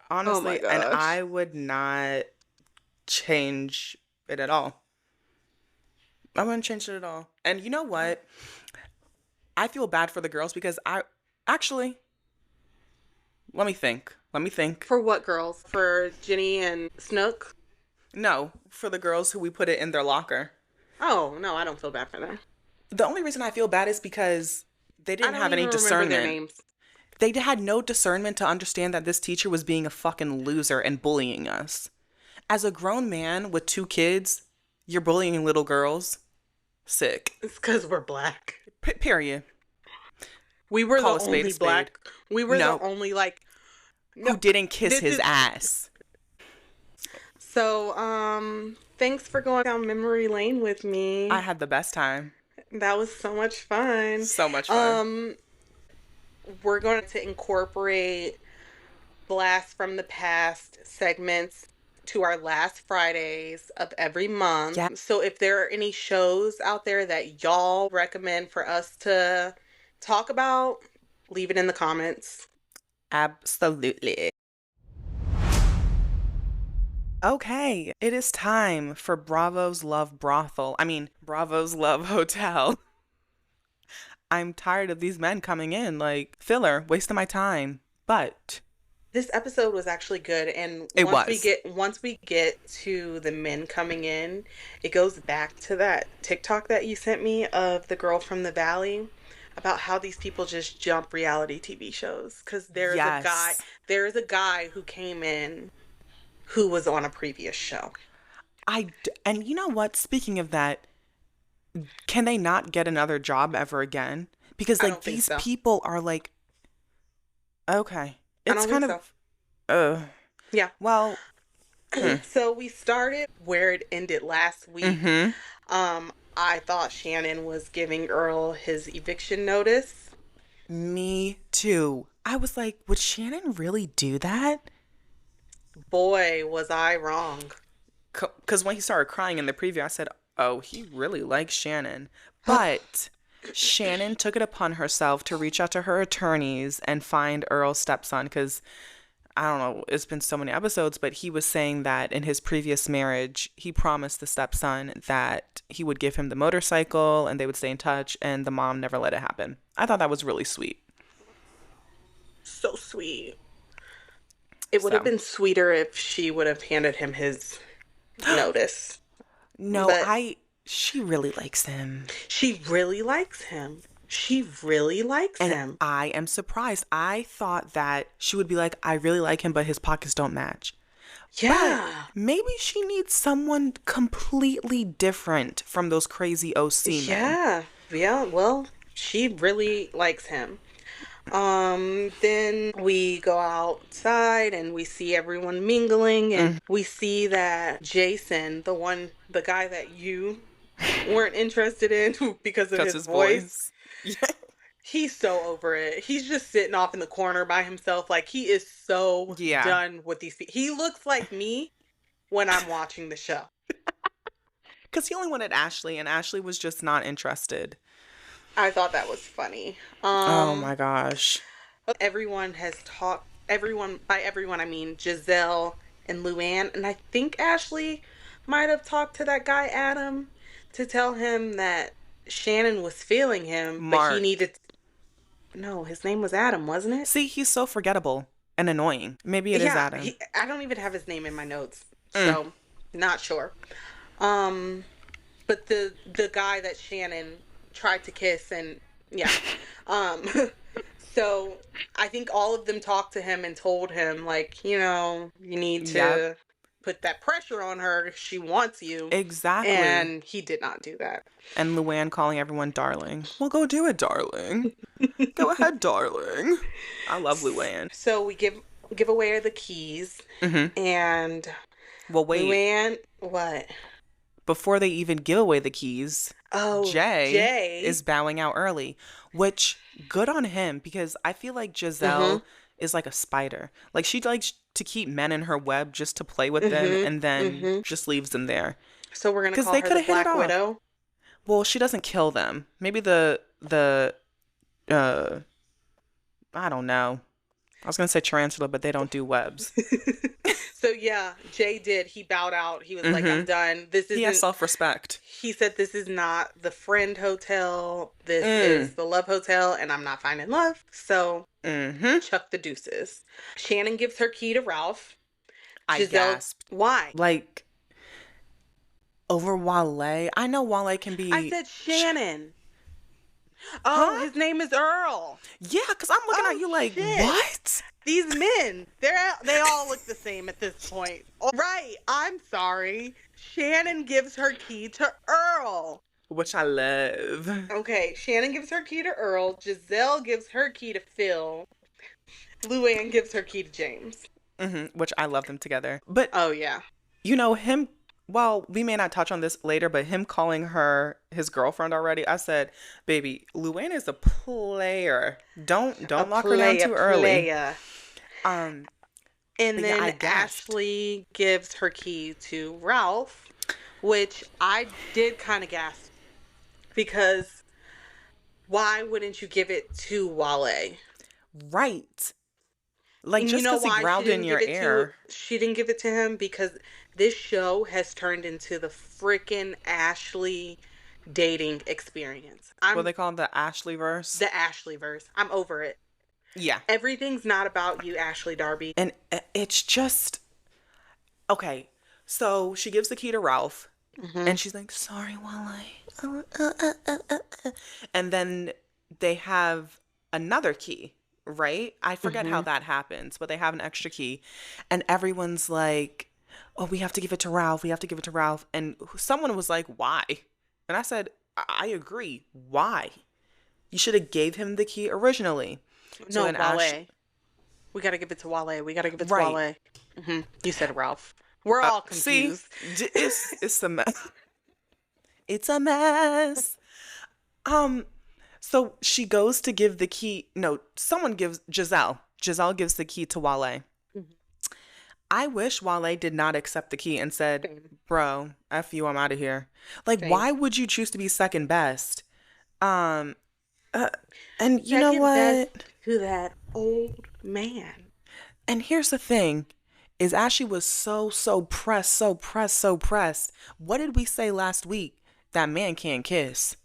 honestly, Oh my and gosh. I would not change it at all. I wouldn't change it at all. And you know what? I feel bad for the girls because actually, let me think. For what girls? For Ginny and Snook? No, for the girls who we put it in their locker. Oh, no, I don't feel bad for them. The only reason I feel bad is because they didn't have any discernment. Their names. They had no discernment to understand that this teacher was being a fucking loser and bullying us. As a grown man with 2 kids, you're bullying little girls. Sick. It's because we're black. Period. We were the only black. We were the only who didn't kiss his ass. So, thanks for going down memory lane with me. I had the best time. That was so much fun. So much fun. We're going to incorporate Blast from the Past segments to our last Fridays of every month. Yeah. So if there are any shows out there that y'all recommend for us to talk about, leave it in the comments. Absolutely. Okay, it is time for Bravo's Love Brothel. Bravo's Love Hotel. I'm tired of these men coming in like filler, wasting my time. But this episode was actually good, and once we get to the men coming in, it goes back to that TikTok that you sent me of the girl from the Valley about how these people just jump reality TV shows because there is a guy who came in who was on a previous show. And you know what? Speaking of that, can they not get another job ever again? Because these people are like, okay, it's kind of, yeah. Well, so we started where it ended last week. Mm-hmm. I thought Shannon was giving Earl his eviction notice. Me too. I was like, would Shannon really do that? Boy, was I wrong. Because when he started crying in the preview, I said, oh, he really likes Shannon. But Shannon took it upon herself to reach out to her attorneys and find Earl's stepson because, I don't know, it's been so many episodes, but he was saying that in his previous marriage, he promised the stepson that he would give him the motorcycle and they would stay in touch, and the mom never let it happen. I thought that was really sweet. So sweet. It would have been sweeter if she would have handed him his notice. No, she really likes him. She really likes him. And I am surprised. I thought that she would be like, I really like him, but his pockets don't match. Yeah. But maybe she needs someone completely different from those crazy OC men. Yeah. Yeah, well, she really likes him. Then we go outside and we see everyone mingling, and we see that Jason, the guy that you weren't interested in because of his voice. Yeah. He's so over it. He's just sitting off in the corner by himself. Like, he is so done with these people. He looks like me when I'm watching the show. Because he only wanted Ashley, and Ashley was just not interested. I thought that was funny. Oh my gosh. Everyone has talked, by everyone I mean Giselle and Luann, and I think Ashley might have talked to that guy Adam to tell him that Shannon was feeling him, but he needed... No, his name was Adam, wasn't it? See, he's so forgettable and annoying. Maybe it is Adam. I don't even have his name in my notes, so not sure. But the guy that Shannon tried to kiss, and yeah. Um so I think all of them talked to him and told him, like, you know, you need Yep. to put that pressure on her if she wants you. Exactly. And he did not do that. And Luann calling everyone darling. Well, go do it, darling. Go ahead, darling. I love Luann. So we give away the keys, and well, wait. Luann, what? Before they even give away the keys, Jay is bowing out early, which good on him, because I feel like Giselle is like a spider. Like, she likes to keep men in her web just to play with them, and then just leaves them there. So we're gonna call her the Black Widow. Well, she doesn't kill them. Maybe the I don't know. I was gonna say tarantula, but they don't do webs. So yeah, Jay did. He bowed out. He was like, "I'm done. This is." He has self-respect. He said, "This is not the friend hotel. This is the love hotel, and I'm not finding love." So chuck the deuces. Shannon gives her key to Ralph. I gasped. Why? Like, over Wale? I know Wale can be. I said Shannon. Oh, his name is Earl. Yeah, because I'm looking at you like, what? These men, they all look the same at this point. Right, I'm sorry. Shannon gives her key to Earl. Which I love. Okay, Shannon gives her key to Earl. Giselle gives her key to Phil. Luann gives her key to James. Which I love them together. But, oh, yeah. You know, him, well, we may not touch on this later, but him calling her his girlfriend already, I said, baby, Luann is a player. Don't lock her down too early. And then Ashley gives her key to Ralph, which I did kind of gasp, because why wouldn't you give it to Wale? Right. Like, just because he growled in your ear. She didn't give it to him because this show has turned into the freaking Ashley dating experience. What they call it, the Ashleyverse? The Ashleyverse. I'm over it. Yeah. Everything's not about you, Ashley Darby. And it's just... Okay, so she gives the key to Ralph, and she's like, sorry, Wale. And then they have another key, right? I forget how that happens, but they have an extra key. And everyone's like, oh, we have to give it to Ralph. We have to give it to Ralph. And someone was like, why? And I said, I agree. Why? You should have gave him the key originally. No, Wale. We got to give it to Wale. We got to give it to Wale. You said Ralph. We're all confused. See, it's a mess. It's a mess. So she goes to give the key. No, someone gives Giselle. Giselle gives the key to Wale. I wish Wale did not accept the key and said, bro, F you, I'm out of here. Like, why would you choose to be second best? And you know what? To that old man. And here's the thing, is Ashley was so pressed. What did we say last week? That man can't kiss.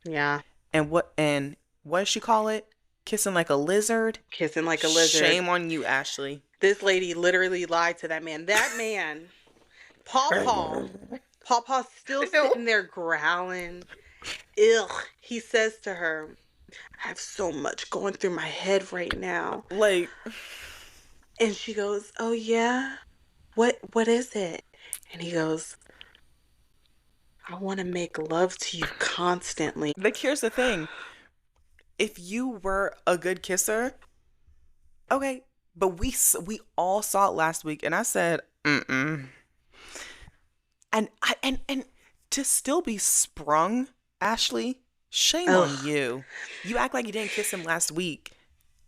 Yeah. And what does she call it? Kissing like a lizard? Kissing like a lizard. Shame on you, Ashley. This lady literally lied to that man. That man, Pawpaw's still sitting there growling. Ugh. He says to her, I have so much going through my head right now. Like. And she goes, oh yeah? What is it? And he goes, I want to make love to you constantly. Like, here's the thing. If you were a good kisser, okay, but we all saw it last week, and I said, And to still be sprung, Ashley, shame on you. You act like you didn't kiss him last week.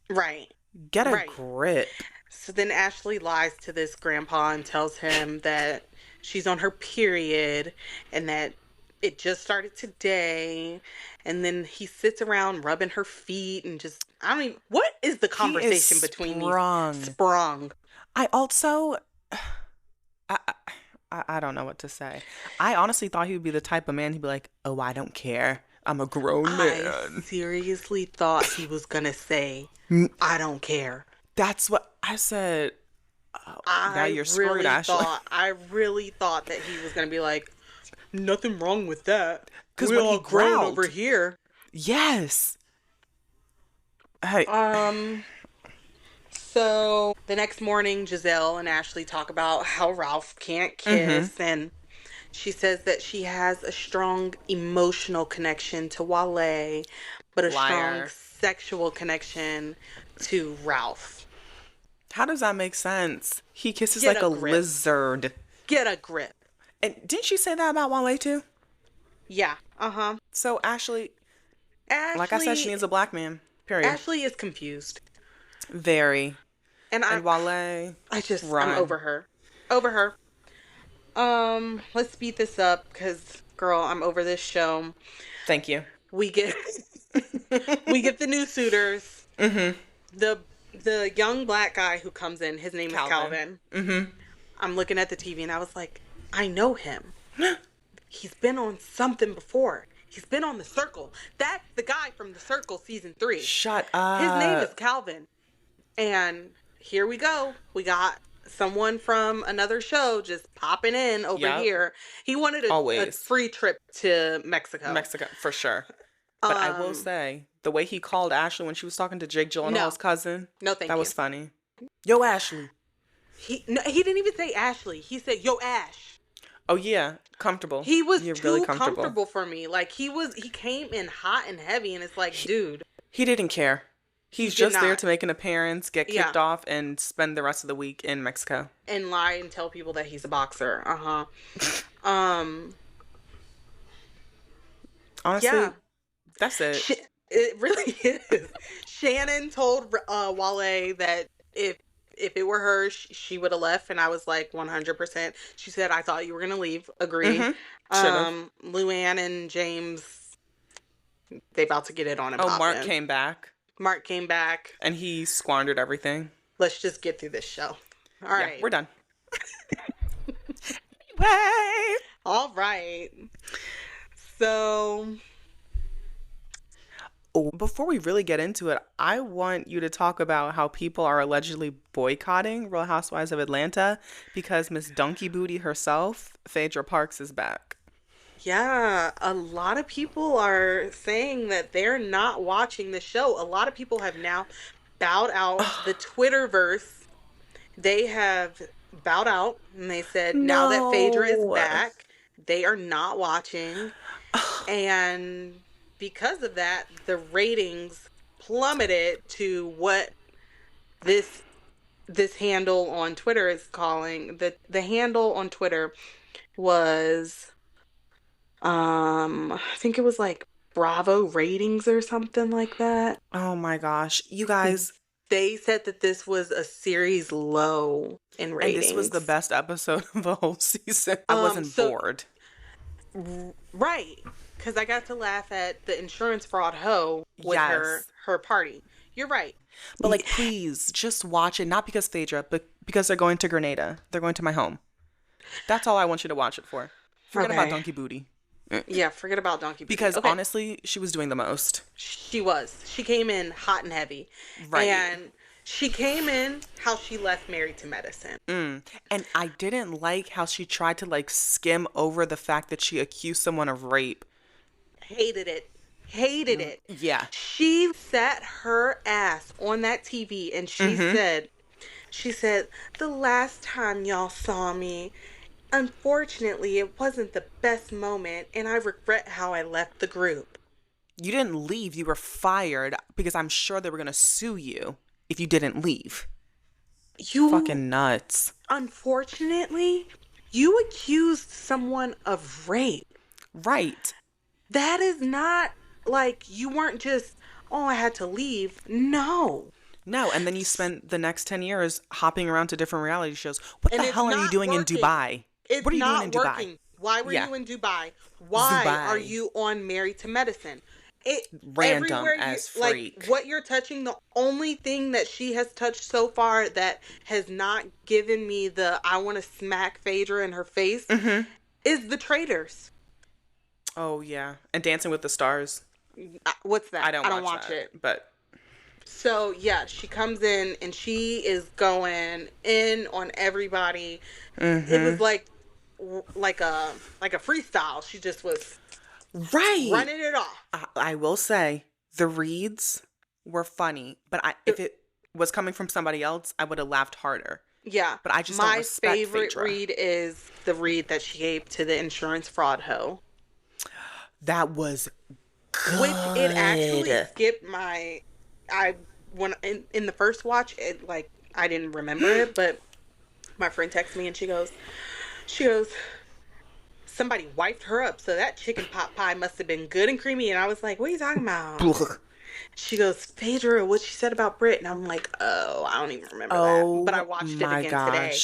Right. Get a grip. So then Ashley lies to this grandpa and tells him that she's on her period and that it just started today. And then he sits around rubbing her feet and just, I don't even, what is the conversation between these? Sprung. I also, I don't know what to say. I honestly thought he would be the type of man who'd be like, oh, I don't care. I'm a grown man. I seriously thought he was going to say, I don't care. That's what I said. Oh, now you're screwed, Ashley. I really thought that he was going to be like, Nothing wrong with that. Because We're when all he grown growled, over here. yes. Hey. So the next morning, Giselle and Ashley talk about how Ralph can't kiss, and she says that she has a strong emotional connection to Wale, but a strong Liar. sexual connection to Ralph. How does that make sense? He kisses Get like a a grip. lizard. Get a grip. And didn't she say that about Wale too? Yeah. Uh-huh. So Ashley, like I said, she needs a black man. Period. Ashley is confused. Very. And Wale, I'm over her. Over her. Let's speed this up because, girl, I'm over this show. Thank you. We get the new suitors. The young black guy who comes in, his name is Calvin. I'm looking at the TV and I was like, I know him. He's been on something before. He's been on The Circle. That's the guy from The Circle season 3. Shut up. His name is Calvin. And here we go. We got someone from another show just popping in over here. He wanted a free trip to Mexico. Mexico, for sure. But I will say, the way he called Ashley when she was talking to Jake Gyllenhaal's cousin. No, thank you. That was funny. Yo, Ashley. He didn't even say Ashley. He said, yo, Ash. Oh, yeah. Comfortable. He was too really comfortable for me. Like, he came in hot and heavy, and it's like, dude. He didn't care. He's just there to make an appearance, get kicked off, and spend the rest of the week in Mexico. And lie and tell people that he's a boxer. Honestly, that's it. It really is. Shannon told Wale that if it were her, she would have left, and I was like 100%. She said, I thought you were going to leave. Agree. Luann and James, they about to get it on him. Oh, Mark came back. Mark came back. And he squandered everything. Let's just get through this show. All right. We're done. Anyway. All right. So... Before we really get into it, I want you to talk about how people are allegedly boycotting Real Housewives of Atlanta because Miss Donkey Booty herself, Phaedra Parks, is back. Yeah, a lot of people are saying that they're not watching the show. A lot of people have now bowed out. The Twitterverse, they have bowed out, and they said now that Phaedra is back, they are not watching. And because of that, the ratings plummeted to what this handle on Twitter is calling the handle on Twitter was I think it was like Bravo ratings or something like that. Oh my gosh, you guys, they said that this was a series low in ratings. And this was the best episode of the whole season. I wasn't bored. Right. Because I got to laugh at the insurance fraud hoe with her party. You're right. But, like, please, just watch it. Not because Phaedra, but because they're going to Grenada. They're going to my home. That's all I want you to watch it for. Forget about Donkey Booty. Yeah, forget about Donkey Booty. Because, honestly, she was doing the most. She was. She came in hot and heavy. Right. And she came in how she left Married to Medicine. And I didn't like how she tried to, like, skim over the fact that she accused someone of rape. Hated it. Yeah. She sat her ass on that TV and she said, the last time y'all saw me, unfortunately, it wasn't the best moment and I regret how I left the group. You didn't leave. You were fired because I'm sure they were going to sue you if you didn't leave. You fucking nuts. Unfortunately, you accused someone of rape. Right. That is not like you weren't just, I had to leave. No, and then you spent the next 10 years hopping around to different reality shows. What the hell are you doing in Dubai? What are you doing in Dubai? Why were you in Dubai? Why are you on Married to Medicine? Random as freak. Like, what you're touching, the only thing that she has touched so far that has not given me the I want to smack Phaedra in her face is The Traitors. Oh, yeah. And Dancing with the Stars. What's that? I don't watch it. But so, yeah, she comes in and she is going in on everybody. It was like like a freestyle. She just was right running it off. I will say the reads were funny, but if it was coming from somebody else, I would have laughed harder. Yeah. But I just don't respect my favorite Phaedra. read is the read that she gave to the insurance fraud hoe. That was good. Which it actually skipped when in the first watch, it like I didn't remember it, but my friend texted me and she goes, somebody wiped her up, so that chicken pot pie must have been good and creamy. And I was like, what are you talking about? She goes, Phaedra, what she said about Brit. And I'm like, oh, I don't even remember that. But I watched it again today.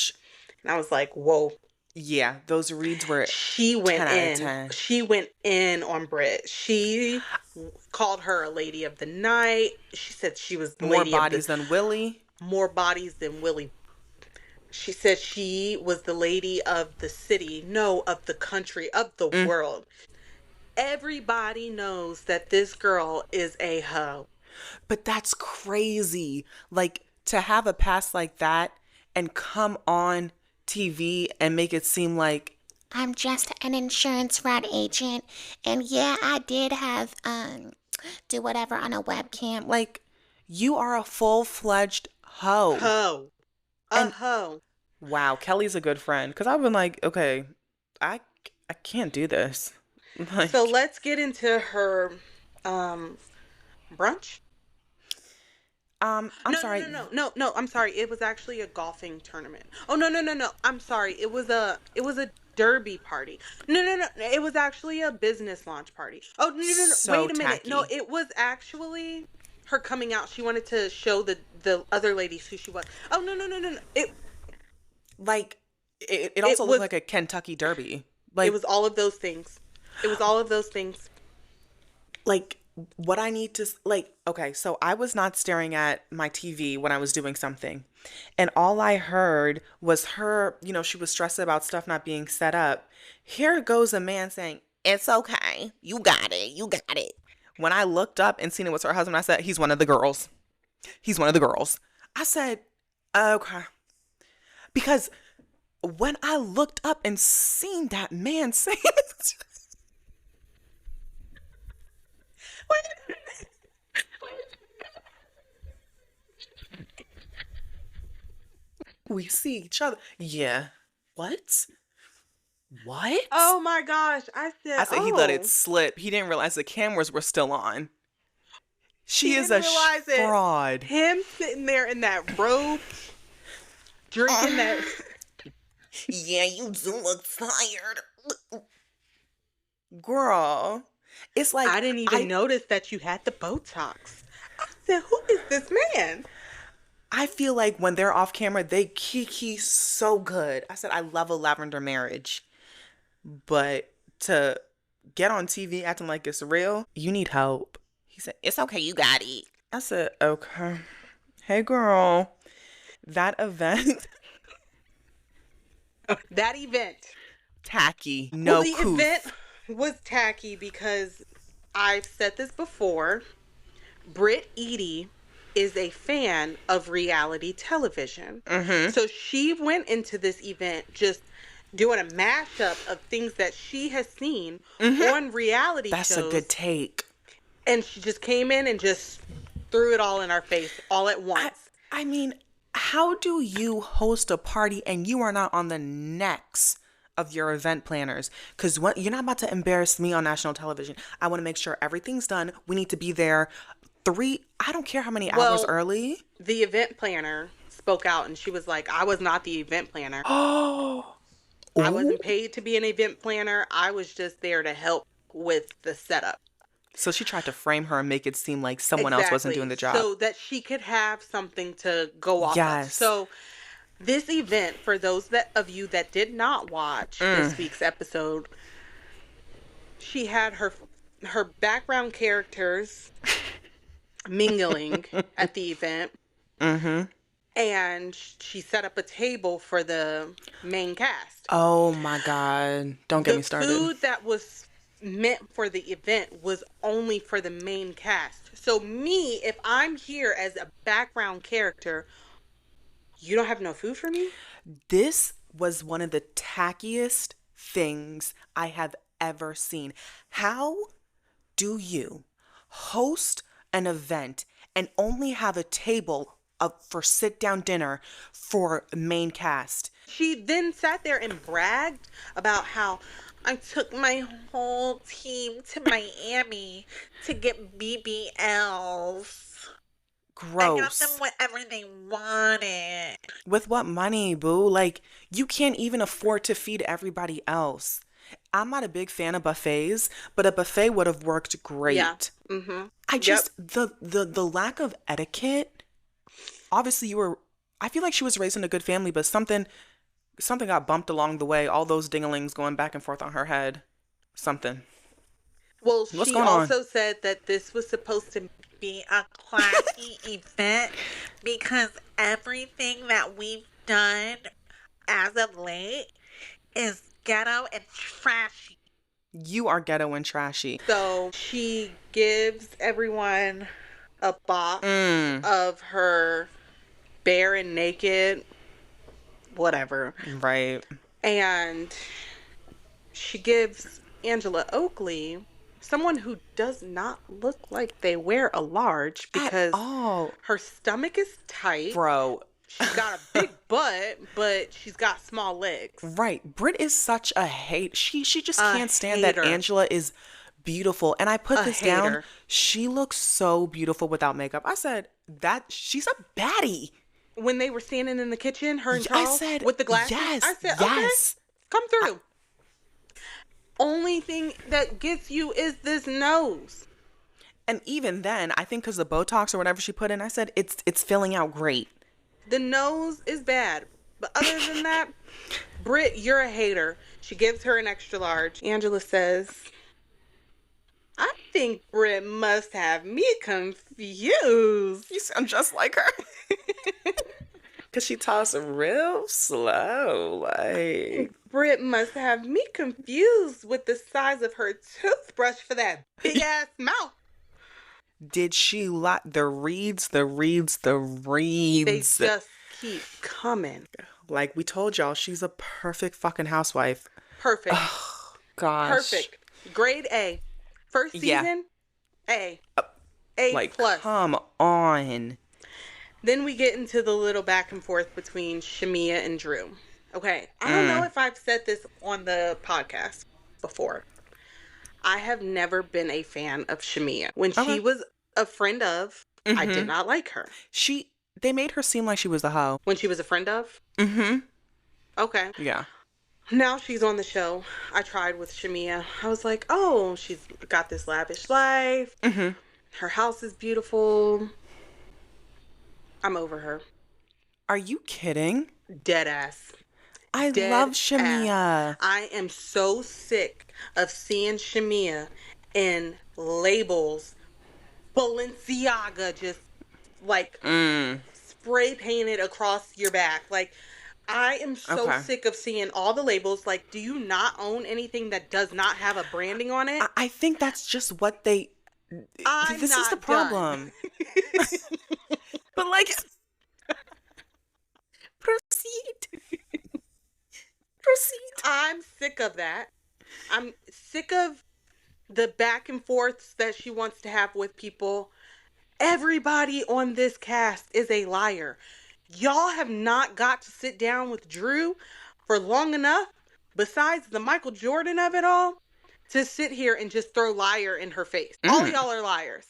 And I was like, whoa. Yeah, those reads were She went in. She went in on Brit. She called her a lady of the night. She said she was the more bodies than Willie. More bodies than Willie. She said she was the lady of the city, no, of the country, of the world. Everybody knows that this girl is a hoe. But that's crazy. Like, to have a past like that and come on TV and make it seem like I'm just an insurance fraud agent, and yeah, I did have do whatever on a webcam. Like, you are a full-fledged hoe. Hoe. Wow, Kelly's a good friend, because I've been like, okay, I can't do this. Like, so let's get into her brunch. I'm sorry. No, I'm sorry. It was actually a golfing tournament. Oh, no. I'm sorry. It was a derby party. No. It was actually a business launch party. Oh, no. So wait a minute. tacky. No, it was actually her coming out. She wanted to show the other ladies who she was. Oh, no. It also looked like a Kentucky Derby. Like, it was all of those things. Like, what I need to, like, okay, so I was not staring at my TV when I was doing something. And all I heard was her, she was stressed about stuff not being set up. Here goes a man saying, "It's okay. You got it. When I looked up and seen it was her husband, I said, he's one of the girls. I said, okay. Because when I looked up and seen that man saying it, we see each other. Yeah. What? Oh my gosh. I said he let it slip. He didn't realize the cameras were still on. She is a fraud. Him sitting there in that robe, drinking that. Yeah, you do look tired. Girl. It's like, I didn't even notice that you had the Botox. I said, who is this man? I feel like when they're off camera, they kiki so good. I said, I love a lavender marriage. But to get on TV acting like it's real, you need help. He said, it's okay, you got it. I said, okay. Hey, girl. That event. Tacky. No the event was tacky because I've said this before. Britt Eady is a fan of reality television. Mm-hmm. So she went into this event just doing a mashup of things that she has seen on reality shows. That's a good take. And she just came in and just threw it all in our face all at once. I mean, how do you host a party and you are not on the necks of your event planners? Because you're not about to embarrass me on national television. I want to make sure everything's done. We need to be there I don't care how many hours early. The event planner spoke out and she was like, I was not the event planner. Oh. I wasn't paid to be an event planner. I was just there to help with the setup. So she tried to frame her and make it seem like someone else wasn't doing the job. So that she could have something to go off of. So this event, for those of you that did not watch this week's episode, she had her background characters mingling at the event. Mm-hmm. And she set up a table for the main cast. Oh my God. Don't get me started. The food that was meant for the event was only for the main cast. So me, if I'm here as a background character, you don't have no food for me? This was one of the tackiest things I have ever seen. How do you host an event and only have a table for sit-down dinner for main cast? She then sat there and bragged about how I took my whole team to Miami to get BBLs. Gross. I got them whatever they wanted. With what money, boo? Like, you can't even afford to feed everybody else. I'm not a big fan of buffets, but a buffet would have worked great. Yeah. Mm-hmm. I just, the lack of etiquette, obviously I feel like she was raised in a good family, but something got bumped along the way. All those dinglings going back and forth on her head. Something. Well, she also said that this was supposed to be a classy event because everything that we've done as of late is ghetto and trashy. You are ghetto and trashy. So she gives everyone a box of her bare and naked, whatever. Right. And she gives Angela Oakley, someone who does not look like they wear a large, because her stomach is tight. Bro. She's got a big butt, but she's got small legs. Right. Britt is such a hate. She just can't stand that Angela is beautiful. And I put this down. She looks so beautiful without makeup. I said that she's a baddie. When they were standing in the kitchen, her and Charles, with the glasses, I said, yes. Okay, come through. Only thing that gets you is this nose. And even then, I think because the Botox or whatever she put in, I said, it's filling out great. The nose is bad. But other than that, Britt, you're a hater. She gives her an extra large. Angela says, I think Britt must have me confused. You sound just like her. Because she talks real slow. Like, Britt must have me confused with the size of her toothbrush for that big ass mouth. Did she like the reads? They just keep coming. Like we told y'all, she's a perfect fucking housewife. Perfect. Oh, gosh. Perfect. Grade A. First season, A. A like, plus. Come on. Then we get into the little back and forth between Shamia and Drew. Okay, I don't know if I've said this on the podcast before. I have never been a fan of Shamia. When she was a friend of, I did not like her. They made her seem like she was a hoe. When she was a friend of? Mm-hmm. Okay. Yeah. Now she's on the show. I tried with Shamia. I was like, oh, she's got this lavish life. Mm-hmm. Her house is beautiful. I'm over her. Are you kidding? Dead ass. I love Shamia. I am so sick of seeing Shamia in labels, Balenciaga, just like spray painted across your back. Like, I am so sick of seeing all the labels. Like, do you not own anything that does not have a branding on it? I think that's just what they... This is the problem. But like... Proceed. I'm sick of that. I'm sick of the back and forths that she wants to have with people. Everybody on this cast is a liar. Y'all have not got to sit down with Drew for long enough, besides the Michael Jordan of it all, to sit here and just throw liar in her face. All y'all are liars.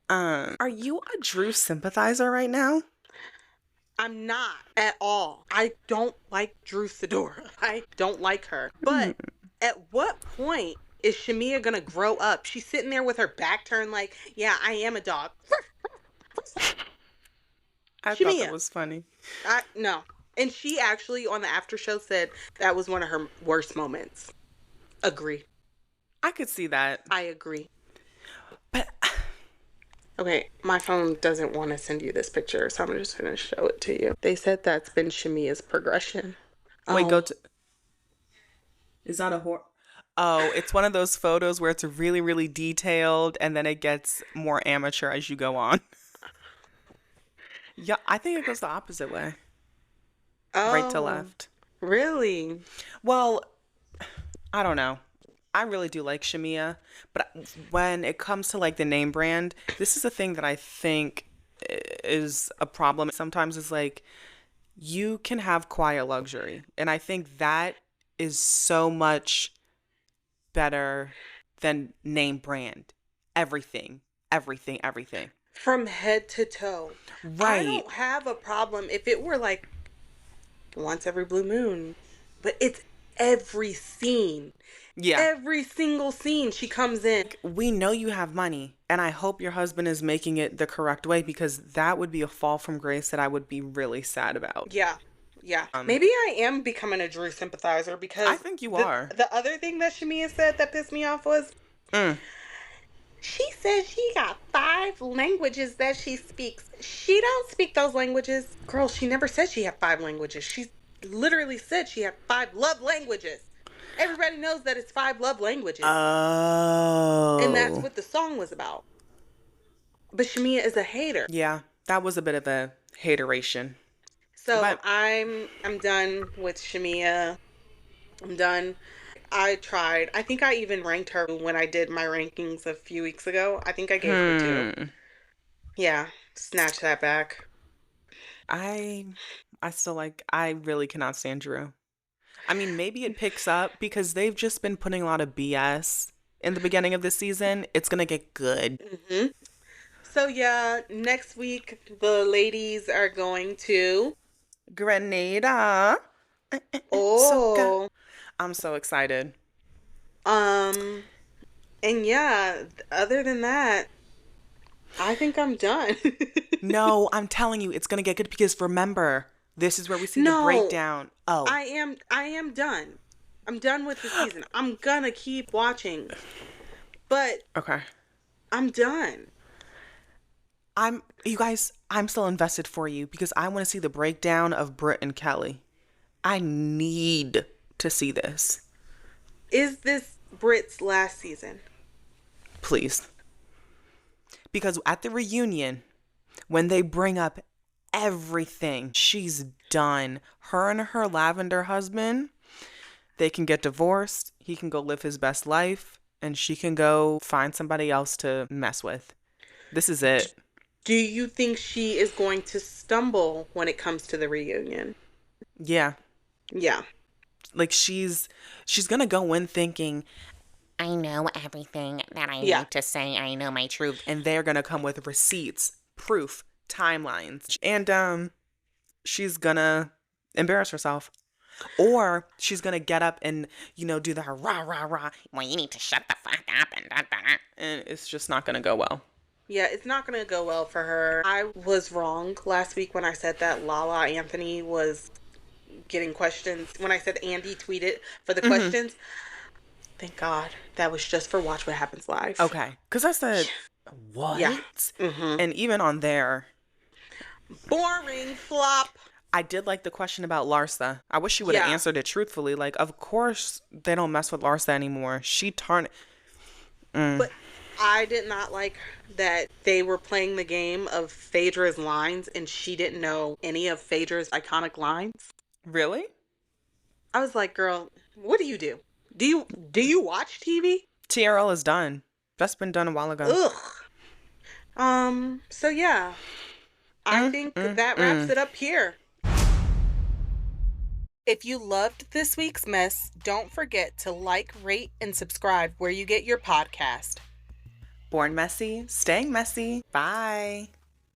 Are you a Drew sympathizer right now? I'm not at all. I don't like Drew Sidora. I don't like her. But at what point is Shamia gonna grow up? She's sitting there with her back turned like, yeah, I am a dog. I thought that was funny. No. And she actually, on the after show, said that was one of her worst moments. Agree. I could see that. I agree. But... Okay, my phone doesn't want to send you this picture, so I'm just going to show it to you. They said that's been Shamia's progression. Wait, go to... Is that a horror? Oh, it's one of those photos where it's really, really detailed, and then it gets more amateur as you go on. Yeah, I think it goes the opposite way. Right to left. Really? Well, I don't know. I really do like Shamia, but when it comes to like the name brand, this is a thing that I think is a problem. Sometimes it's like you can have quiet luxury, and I think that is so much better than name brand. Everything, everything, everything. From head to toe. I Right. don't have a problem if it were like once every blue moon, but it's every scene. Yeah. Every single scene she comes in. We know you have money, and I hope your husband is making it the correct way, because that would be a fall from grace that I would be really sad about. Yeah. Yeah. Maybe I am becoming a Drew sympathizer, because I think you are. The other thing that Shamia said that pissed me off was she said she got 5 languages that she speaks. She don't speak those languages. Girl, she never said she had 5 languages. She literally said she had 5 love languages. Everybody knows that it's 5 love languages. Oh. And that's what the song was about. But Shamia is a hater. Yeah, that was a bit of a hateration. So but I'm done with Shamia. I'm done. I tried. I think I even ranked her when I did my rankings a few weeks ago. I think I gave her 2. Yeah, snatch that back. I really cannot stand Drew. I mean, maybe it picks up because they've just been putting a lot of BS in the beginning of this season. It's going to get good. Mm-hmm. So, yeah, next week, the ladies are going to Grenada. Oh. I'm so excited. And yeah, other than that, I think I'm done. No, I'm telling you, it's going to get good because remember, this is where we see the breakdown. Oh. I am done. I'm done with the season. I'm gonna keep watching. But okay. I'm done. You guys, I'm still invested for you because I want to see the breakdown of Britt and Kelly. I need to see this. Is this Britt's last season? Please. Because at the reunion, when they bring up everything, she's done. Her and her lavender husband, they can get divorced. He can go live his best life, and she can go find somebody else to mess with. This is it. Do you think she is going to stumble when it comes to the reunion? Yeah. Yeah. Like she's gonna go in thinking, I know everything that I need to say. I know my truth. And they're gonna come with receipts, proof, timelines. And she's gonna embarrass herself. Or she's gonna get up and, do the rah, rah, rah. Well, you need to shut the fuck up and da, da, da. And it's just not gonna go well. Yeah, it's not going to go well for her. I was wrong last week when I said that Lala Anthony was getting questions. When I said Andy tweeted for the questions. Thank God. That was just for Watch What Happens Live. Okay. Because I said, what? Yeah. Mm-hmm. And even on there. Boring flop. I did like the question about Larsa. I wish she would have answered it truthfully. Like, of course they don't mess with Larsa anymore. She But I did not like that they were playing the game of Phaedra's lines and she didn't know any of Phaedra's iconic lines. Really? I was like, girl, what do? Do you watch TV? TRL is done. That's been done a while ago. Ugh. So yeah. I think that wraps it up here. If you loved this week's mess, don't forget to like, rate, and subscribe where you get your podcast. Born messy, staying messy. Bye.